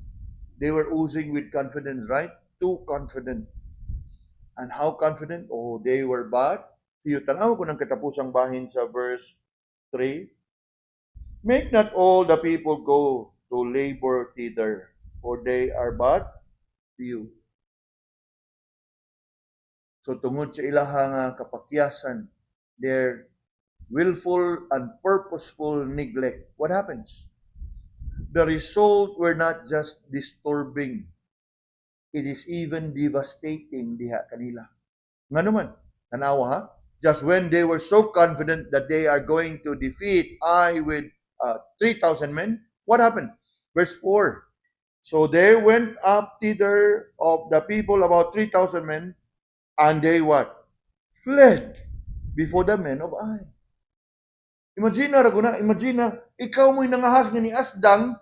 they were oozing with confidence, right? Too confident. And how confident? Oh, they were but tanaw ko ng katapusang bahin sa verse 3. Make not all the people go to labor thither, for they are but few. So tungod sa ilahang kapakyasan, their willful and purposeful neglect, what happens? The result were not just disturbing, it is even devastating diha kanila. Nga naman, tanawa ha? Just when they were so confident that they are going to defeat Ai with 3,000 men, what happened? Verse 4. So there went up thither of the people about 3,000 men, and they what? Fled before the men of Ai. Imagine Raguna, imagine ikaw mo'y nangahas nga ni Asdang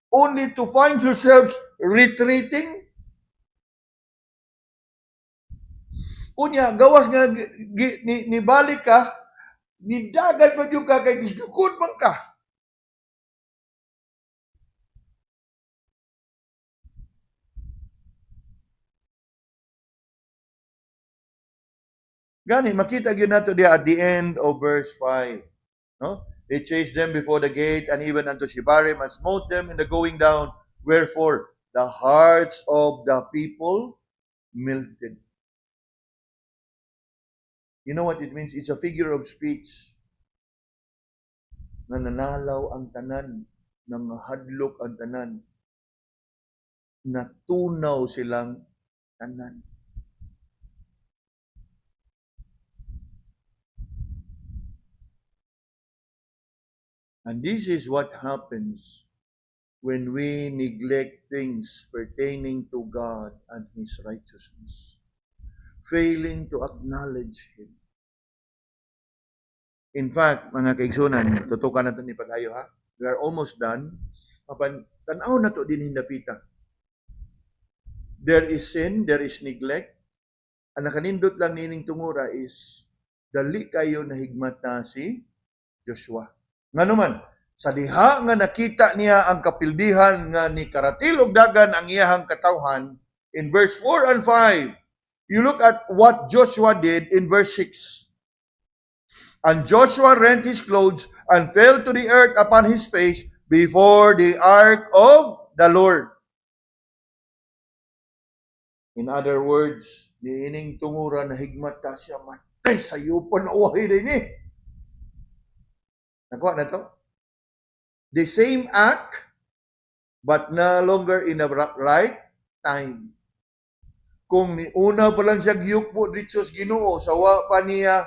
only to find yourselves retreating. Unya, gawas nga ni balik ka, ni dagat man yung ka, kay gisdukod man ka. Gani, makita yun nato diya at the end of verse 5. No? They chased them before the gate and even unto Shebarim and smote them in the going down. Wherefore, the hearts of the people melted. You know what it means? It's a figure of speech. Nananalaw ang tanan, nangahadlok ang tanan, natunaw silang tanan. And this is what happens when we neglect things pertaining to God and His righteousness, failing to acknowledge Him. In fact, mga kaigsunan, tutukan natin ni pag-ayo ha. We are almost done. Apan, tanaw na to din hindapita. There is sin, there is neglect, ang nakanindot lang nining tungura is dali kayo nahigmata si Joshua. Nganuman, sa diha nga nakita niya ang kapildihan nga ni karatil og dagan ang iyahang katawhan in verse 4 and 5. You look at what Joshua did in verse 6. And Joshua rent his clothes and fell to the earth upon his face before the ark of the Lord. In other words, niining tungura na higmata siya matay sa yupon na uwahi din eh. Nakuha na to? The same act, but no longer in the right time. Kung ni una pa lang siya giyukpo dito sa Ginoo, sawa pa niya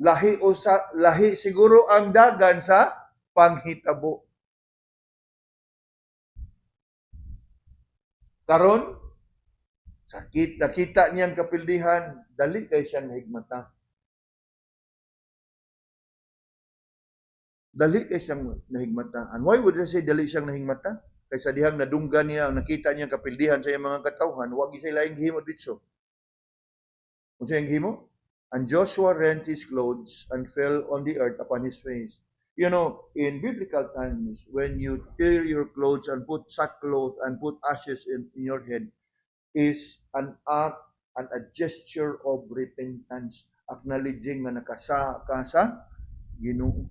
lahi siguro ang dagan sa panghitabo. Karon, sakit nakita niyang kapildihan, dali kay siya nahigmata. Dali kay siyang nahigmata. And why would I say dali siyang nahigmata? Kaysa dihang nadunggan niya, nakita niya kapildihan sa iyang mga katawhan, huwag siya laing gihimo dito. Kung siya gihimo? And Joshua rent his clothes and fell on the earth upon his face. You know, in biblical times, when you tear your clothes and put sackcloth and put ashes in your head, is an act and a gesture of repentance, acknowledging na nakasa ka sa Ginoo.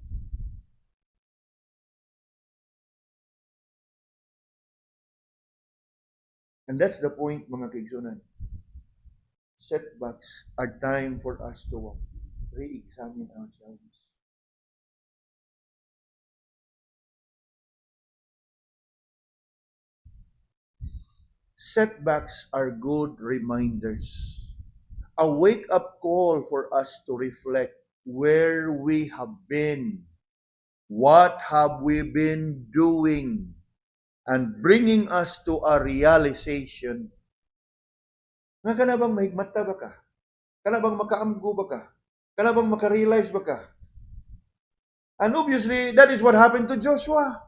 And that's the point, mga kaigsunan. Setbacks are time for us to re-examine ourselves. Setbacks are good reminders. A wake-up call for us to reflect where we have been, what have we been doing, and bringing us to a realization. Nga ka na bang mahigmata ba ka? Ka na bang makaamgo ba ka? Ka na bang makarealize ba ka? And obviously, that is what happened to Joshua.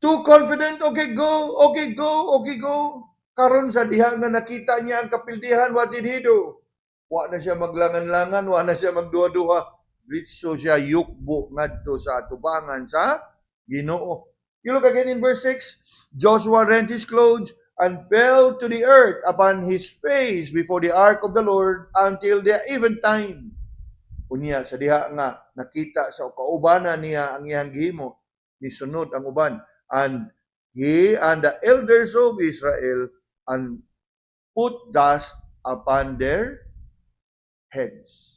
Too confident, okay go, okay go, okay go. Karon sa diha nga nakita niya ang kapildihan, what did he do? Wa na siya maglangan-langan, wa na siya magduha-duha. Ditso siya yukbo ngadto sa atubangan sa Ginoo. You look again in verse 6, Joshua rent his clothes and fell to the earth upon his face before the ark of the Lord until the eventide. Unya sa diha nga nakita sa kaubanan niya ang iyang gihimo, nisunod ang uban, and he and the elders of Israel and put dust upon their heads.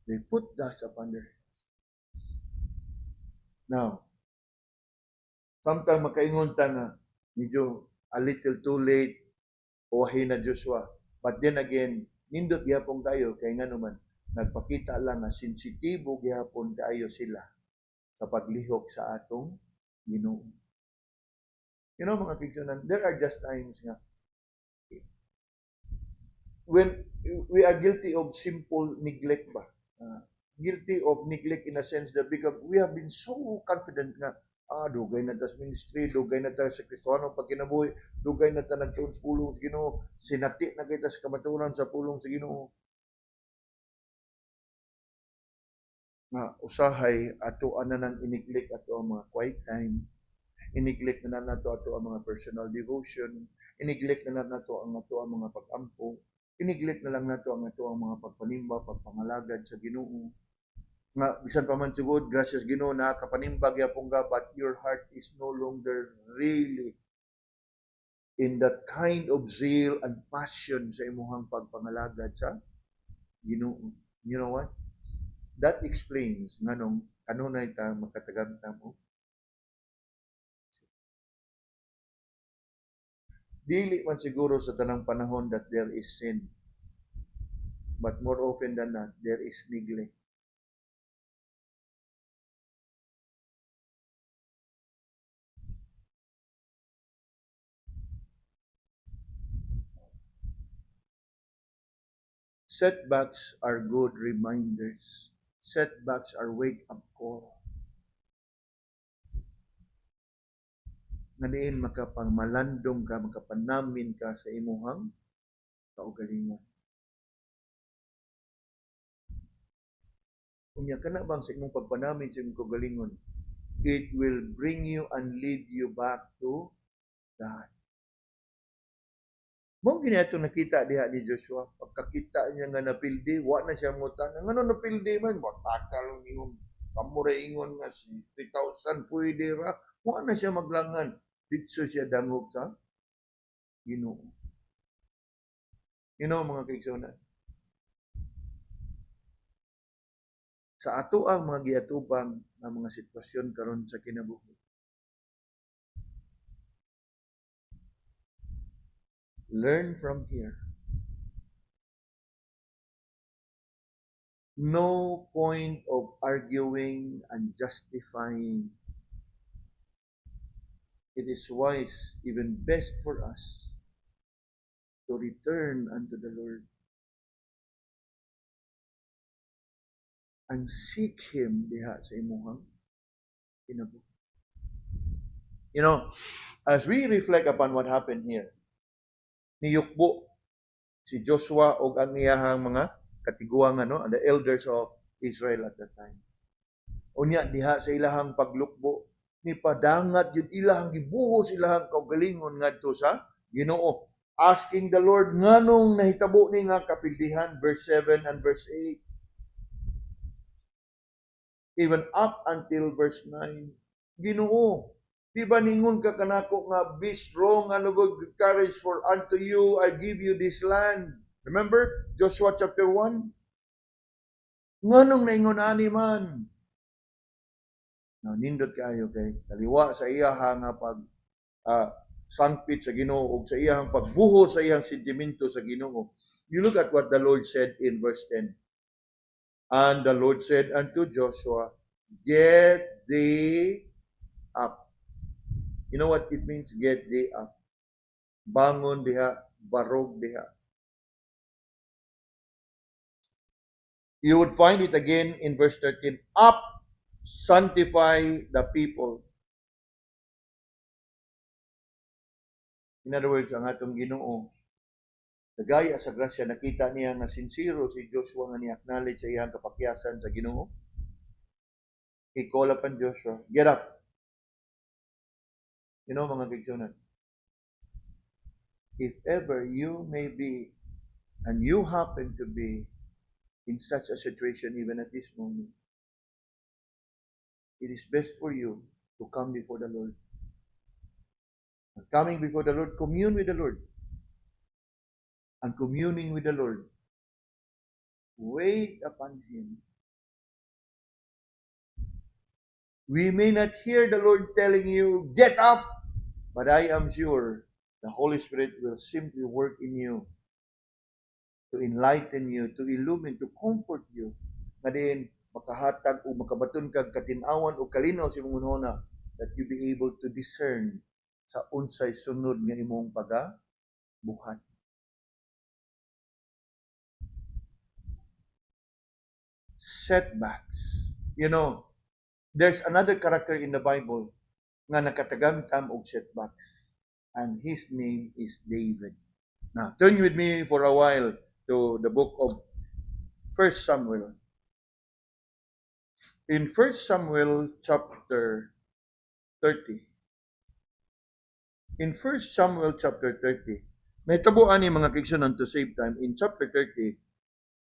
They put dust upon their heads. Now, sometimes makaingon ta nga medyo a little too late o na Joshua. But then again, nindot gihapon kayo kay nga naman nagpakita lang nga sensitibo gihapon kayo sila sa paglihok sa atong Ginoo. You know mga pigsunan, there are just times nga when we are guilty of simple neglect ba? Guilty of neglect in a sense that because we have been so confident nga dugay na tas ministry, dugay na ta sa Kristiyano pag kinabuhi, dugay na ta nagtuon sa pulong sa Ginoo, sinati na kita sa kamaturan sa pulong sa Ginoo. Nga usahay ato na nang iniglek ato ang mga quiet time, iniglek na nato ato ang mga personal devotion, iniglek na nato ang ato ang mga pag-ampo, iniglek na lang nato ang ato ang mga pagpanimba, pagpangalagad sa Ginoo. Nga bisan pa man sugod, gracias Ginoo na kapanimbag yapon ka, but your heart is no longer really in that kind of zeal and passion sa imuhang pagpangalagad sa Ginoo. You know what? That explains nganong kanunay ta makatagam ta mo. Dili man siguro sa tanang panahon that there is sin. But more often than not, there is neglect. Setbacks are good reminders. Setbacks are wake-up call. nga diin makapangmalandong ka, makapanamin ka sa imuhang kaugalingon. Unya kana bang sa imong pagpanamin sa imong kaugalingon, it will bring you and lead you back to God. Mao gini ato nakita diha ni Joshua, pagkakita niya nga napildi, wa na siya mutan. Ngano napildi man, matakal ingon, kamura ingon nga si 3,000 pwede ra, wa na siya maglangan. Ditso siya dangog sa Ginoo. Mga kaigsunan. Sa ato ang mga giatubang ng mga sitwasyon karon sa kinabuhi, learn from here. No point of arguing and justifying. It is wise, even best for us, to return unto the Lord and seek Him diha sa imuhang kinabuhi. As we reflect upon what happened here, niyukbo si Joshua o ang iyahang mga katiguangan, the elders of Israel at that time. Unya diha sa ilahang paglukbo, ni padangat yun ilahang gibuhos ilahang kaugalingon ngadto sa Ginoo, asking the Lord nganong nahitabo ni nga kapildihan, verse 7 and verse 8. Even up until verse 9. Ginoo, di ba ningon ka kanako nga, be strong and of good courage, for unto you I give you this land. Remember Joshua chapter 1? Nganong naingon ani man? Nindot kayo kay kaliwa sa iyahang pag sangpit sa Ginoo ug sa iyahang pagbuhos sa iyang sentimento sa Ginoo. You look at what the Lord said in verse 10. And the Lord said unto Joshua, get thee up. You know what it means, get thee up? Bangon diha, barog diha. You would find it again in verse 13. Up, sanctify the people. In other words, ang atong Ginoo, nagaya sa grasya, nakita niya nga sincero si Joshua nga ni-acknowledge sa iyang kapakyasan sa Ginoo. He called upon Joshua, get up. Mga kaigsunan, if ever you may be, and you happen to be in such a situation even at this moment, it is best for you to come before the Lord. Coming before the Lord, commune with the Lord. And communing with the Lord, wait upon Him. We may not hear the Lord telling you, get up, but I am sure the Holy Spirit will simply work in you to enlighten you, to illumine, to comfort you. Nga din, makahatag o makabaton kag katinawan o kalinaw sa imong hunahuna, that you be able to discern sa unsay sunod nga imong pagabuhat. Setbacks. There's another character in the Bible nga nakatagamtam og setbacks, and his name is David. Now, turn with me for a while to the book of 1 Samuel. In 1 Samuel chapter 30. In 1 Samuel chapter 30, may tabuan ni mga kaigsunan to save time. In chapter 30,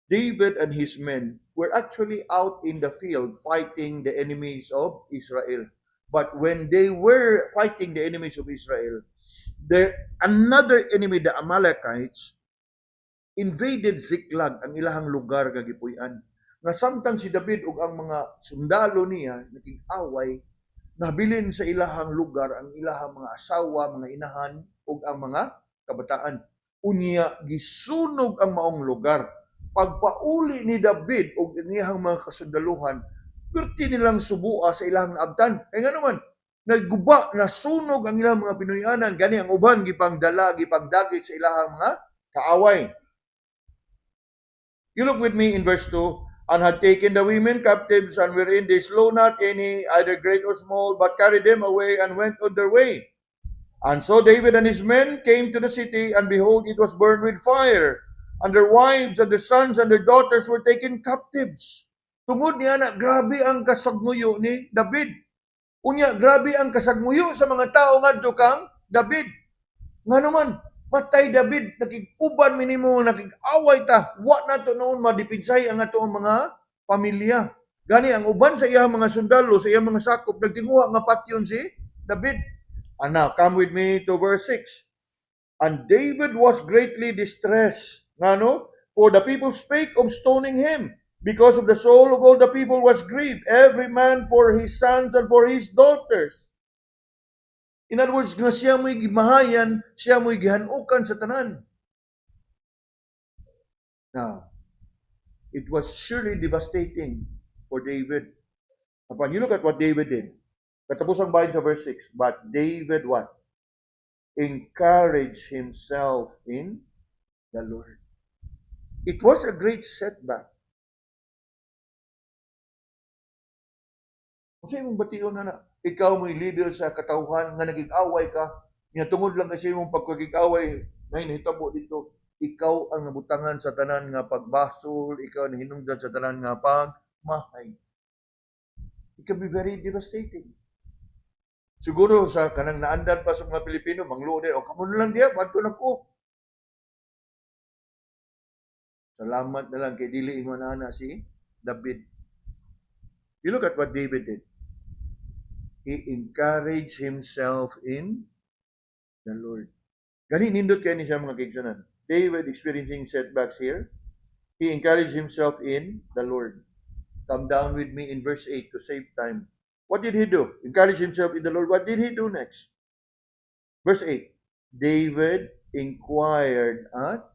David and his men were actually out in the field fighting the enemies of Israel. But when they were fighting the enemies of Israel, another enemy, the Amalekites, invaded Ziklag, ang ilahang lugar gagipuy-an. Nga samtang si David ug ang mga sundalo niya naging away, nabilin sa ilahang lugar ang ilahang mga asawa, mga inahan ug ang mga kabataan. Unya gisunog ang maong lugar. Pagpauli ni David o iyang mga kasundaluhan, perti nilang subua sa ilang abtan. Kaya nga naman, nagguba, nasunog ang ilang mga Pinoyanan, gani ang uban, gipangdala, gipangdagit sa ilang mga kaaway. You look with me in verse 2, and had taken the women captives, and wherein they slew not any, either great or small, but carried them away and went on their way. And so David and his men came to the city, and behold, it was burned with fire, and their wives and their sons and their daughters were taken captives. Tungod niya na, grabe ang kasagmuyo ni David. Unya, grabe ang kasagmuyo sa mga tao ngadto kang David. Nga naman, matay David, nakig-uban minimo, nakig-away ta. Wa na to noon madipinsay ang ato mga pamilya. Gani, ang uban sa iyang mga sundalo, sa iyang mga sakop, nagtinguha nga patyon si David. And now, come with me to verse 6. And David was greatly distressed, ngano? For the people spake of stoning him, because of the soul of all the people was grieved, every man for his sons and for his daughters. In other words, nga siya mo'y gimahayan, siya mo'y gihanukan sa tanan. Now, it was surely devastating for David. Upon you look at what David did, katapos ang bayan sa verse 6, but David what? Encouraged himself in the Lord. It was a great setback. Kasi mong bation na ikaw mo'y leader sa katauhan nga nagig-away ka, niya tungod lang kasi mong pagkagig-away, may nahitabo dito, ikaw ang nabutangan sa tanan nga pagbasol, ikaw ang hinungdan sa tanan nga pagmahay. It can be very devastating. Siguro sa kanang naandan pa sa mga Pilipino, mangluod o kamo na lang diya, bato na ko. Salamat na lang kay dili ingon ana si David. You look at what David did. He encouraged himself in the Lord. Gani nindot kay ni siya mga kigsunan. David experiencing setbacks here. He encouraged himself in the Lord. Come down with me in verse 8 to save time. What did he do? Encourage himself in the Lord. What did he do next? Verse 8. David inquired at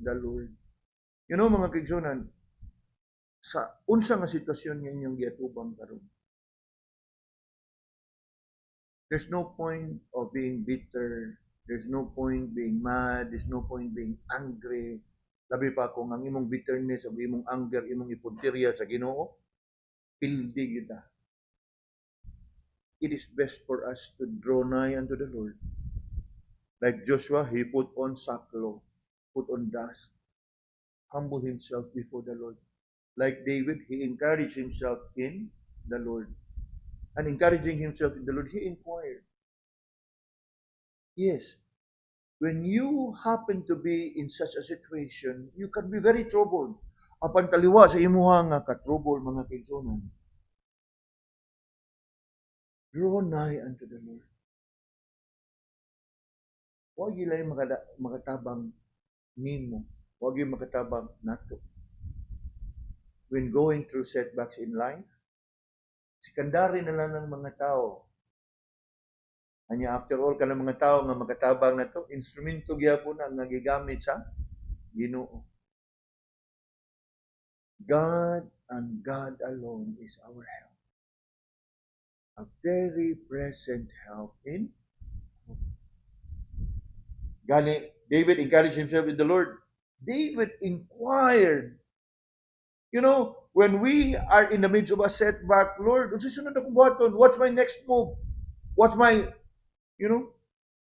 the Lord. You know mga kigsunan, sa unsa nga sitwasyon nga inyong giatubang karon. There's no point of being bitter. There's no point being mad. There's no point being angry. Labi pa kung ang imong bitterness o imong anger, imong ipuntirya sa Ginoo, pildi kita. It is best for us to draw nigh unto the Lord. Like Joshua, he put on sackcloth, put on dust, humble himself before the Lord. Like David, he encouraged himself in the Lord. And encouraging himself in the Lord, he inquired. Yes, when you happen to be in such a situation, you can be very troubled. Apan taliwa sa imuha nga ka-trouble mga kigsunan. Draw nigh unto the Lord. Huwag ilay makatabang nimo. Huwag yung makatabang nato. When going through setbacks in life, sekandary na lang ng mga tao. Anya after all ka ng mga tao nga makatabang na to, instrumento gyapon ang nagigamit sa Ginoo. God and God alone is our help. A very present help in Gani, David encouraged himself in the Lord. David inquired. You know, when we are in the midst of a setback, Lord, sunod akong buhaton. What's my next move? What's my,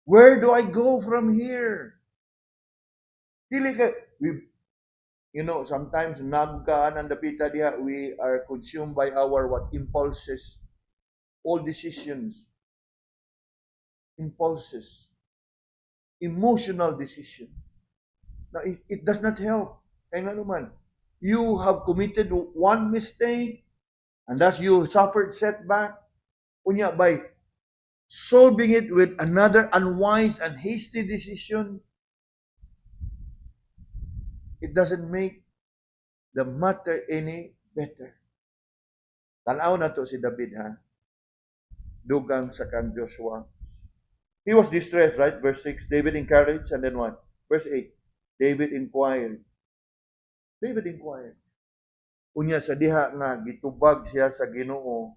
where do I go from here? Dili ka, sometimes nagkaan ang dapita diha, we are consumed by our impulses, all decisions, impulses, emotional decisions. Now, it does not help. Kaya nga naman, you have committed one mistake, and thus you suffered setback. Unya, by solving it with another unwise and hasty decision, it doesn't make the matter any better. Tanaw na to si David, ha? Dugang sa kang Joshua. He was distressed, right? Verse 6, David encouraged, and then what? Verse 8, David inquired. David inquired. Unya sa diha nga, gitubag siya sa Ginoo.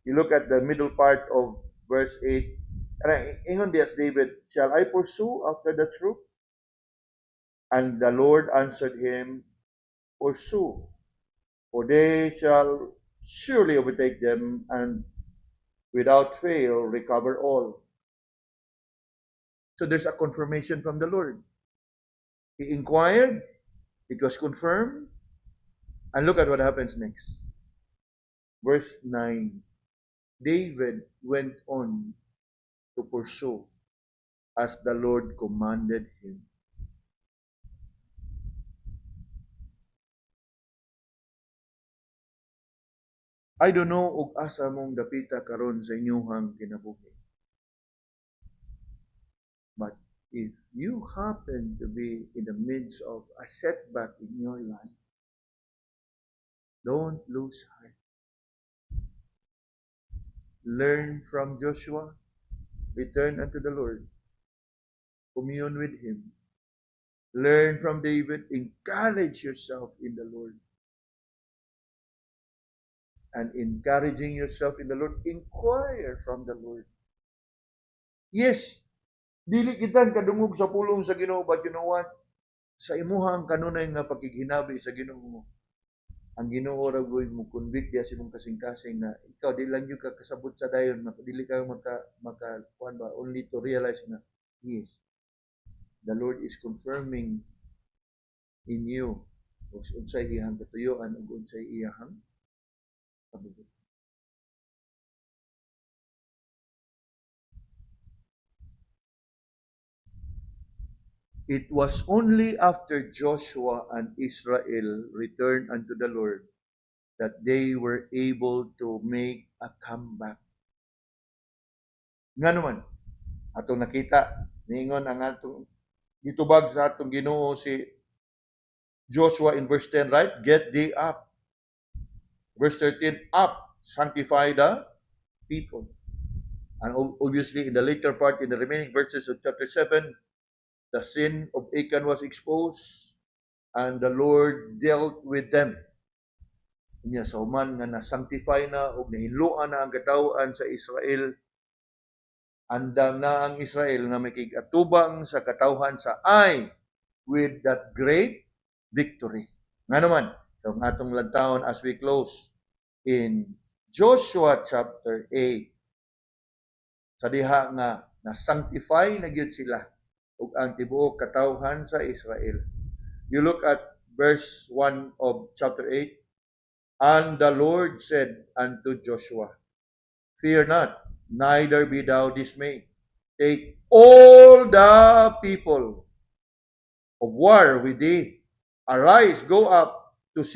You look at the middle part of verse 8. Ingon diya David, shall I pursue after the troop? And the Lord answered him, pursue, for they shall surely overtake them, and without fail recover all. So there's a confirmation from the Lord. He inquired, it was confirmed, and look at what happens next. Verse 9. David went on to pursue as the Lord commanded him. I don't know ug asa mong dapita karon sa inyong kinabuhi. But if you happen to be in the midst of a setback in your life, don't lose heart. Learn from Joshua, return unto the Lord, commune with Him. Learn from David, encourage yourself in the Lord. And encouraging yourself in the Lord, inquire from the Lord. Yes, dili kitang kadungog sa pulong sa Ginoo, but you know what? Sa imuhang kanunay nga pagkiginabi sa Ginoo, ang Ginoo ra gyud mo convict diya sa imong kasing-kasing na ikaw di lang yung kakasabot sa dayon, dili ka maka kuan ba, only to realize na yes, the Lord is confirming in you ug unsay iyang katuyoan ug unsay iyang kabubuton. It was only after Joshua and Israel returned unto the Lord that they were able to make a comeback. Nga naman, atong nakita, ningon ang atong gitubag sa atong Ginoo si Joshua in verse 10, right? Get thee up. Verse 13, up, sanctify the people. And obviously, in the later part, in the remaining verses of chapter 7, the sin of Achan was exposed and the Lord dealt with them. Niya sa human nga na-sanctify na o nahinluan na ang katawhan sa Israel, andam na ang Israel nga may kigatubang sa katawhan sa Ai with that great victory. Nga naman, itong atong lantawon as we close in Joshua chapter 8, sa diha nga na-sanctify na gyud sila ug ang tibuok katawhan sa Israel. You look at verse 1 of chapter 8. And the Lord said unto Joshua, fear not, neither be thou dismayed. Take all the people of war with thee. Arise, go up to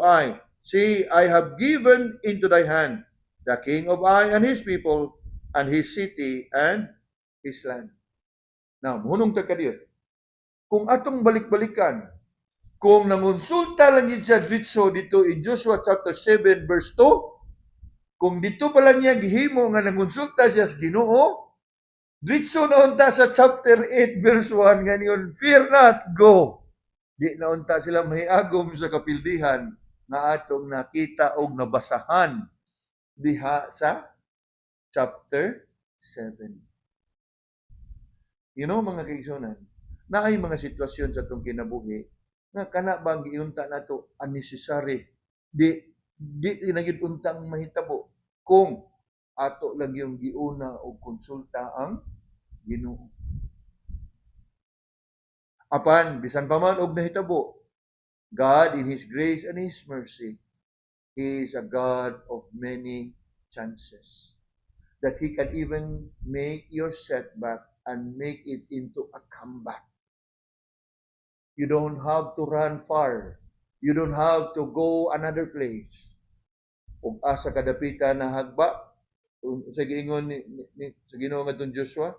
Ai. See, I have given into thy hand the king of Ai and his people, and his city and his land. Now, hunong tagkadiyot. Kung atong balik-balikan, kung nangonsulta lang yun siya dito in Joshua chapter 7 verse 2, kung dito pa lang niya gihimo nga nangonsulta siya sa Ginoo, dito na unta sa chapter 8 verse 1 nga niyon, fear not, go. Di na unta sila mahiagom sa kapildihan nga atong nakita og nabasahan diha sa chapter 7. You know, mga kaigsunan, naay mga sitwasyon sa itong kinabuhi nga kana bang giunta nato unnecessary. Di na gyud untang mahitabo kung ato lang yung giuna o konsulta ang Ginoo. Apan bisan pa man og nahitabo, God in His grace and His mercy, He is a God of many chances. That He can even make your setback and make it into a comeback. You don't have to run far. You don't have to go another place. Ug asa kadapita na hagba, sa giingon sa Ginoo ngadtong Joshua,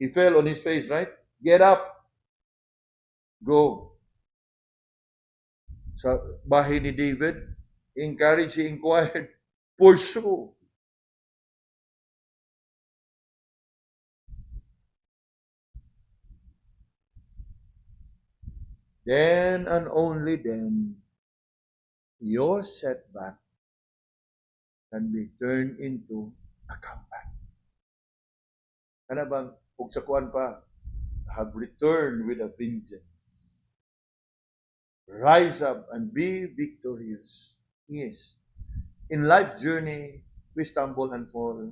he fell on his face, right? Get up. Go. Sa bahay ni David, encourage, he inquired, pursue. Then and only then, your setback can be turned into a comeback. Kana bang, ug sa kuan pa, have returned with a vengeance. Rise up and be victorious. Yes. In life's journey, we stumble and fall.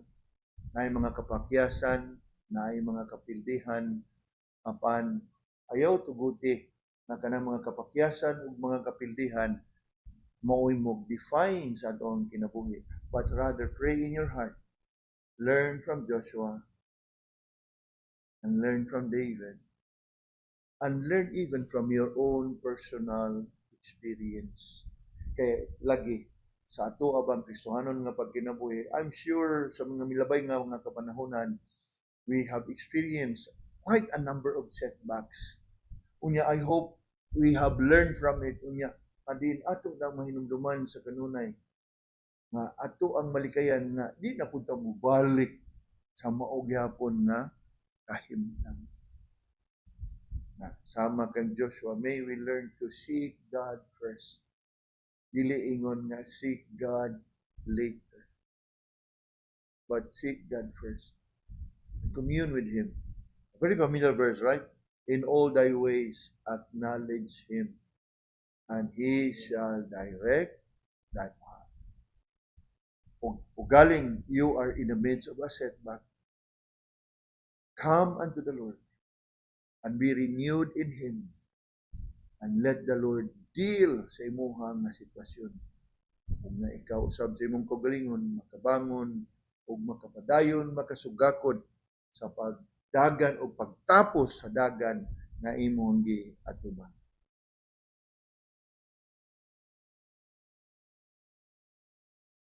Na mga kapakyasan, naay mga kapildihan apan ayaw tuguti na kanang mga kapakyasan ug mga kapildihan mao'y mo define sa atong kinabuhi, but rather pray in your heart, learn from Joshua and learn from David and learn even from your own personal experience. Kaya lagi sa ato abang Kristohanon nga pagkinabuhi, I'm sure sa mga milabay nga mga kapanahonan, we have experienced quite a number of setbacks. Unya, I hope we have learned from it. Unya, adin ato na mahinumduman sa kanunay nga ato ang malikayan nga di na punta mubalik sa mao gyapon nga kahimtang. Na sama kang Joshua, may we learn to seek God first. Dili ingon nga seek God later. But seek God first. Commune with Him. A very familiar verse, right? In all thy ways acknowledge Him, and He shall direct thy path. Ugaling you are in the midst of a setback, come unto the Lord and be renewed in Him, and let the Lord deal sa imuha nga sitwasyon. Kung na ikaw usab sa imong kaugalingon, makabangon o makapadayon, makasugakod sa pagdagan o pagtapos sa dagan nga imong giatuban.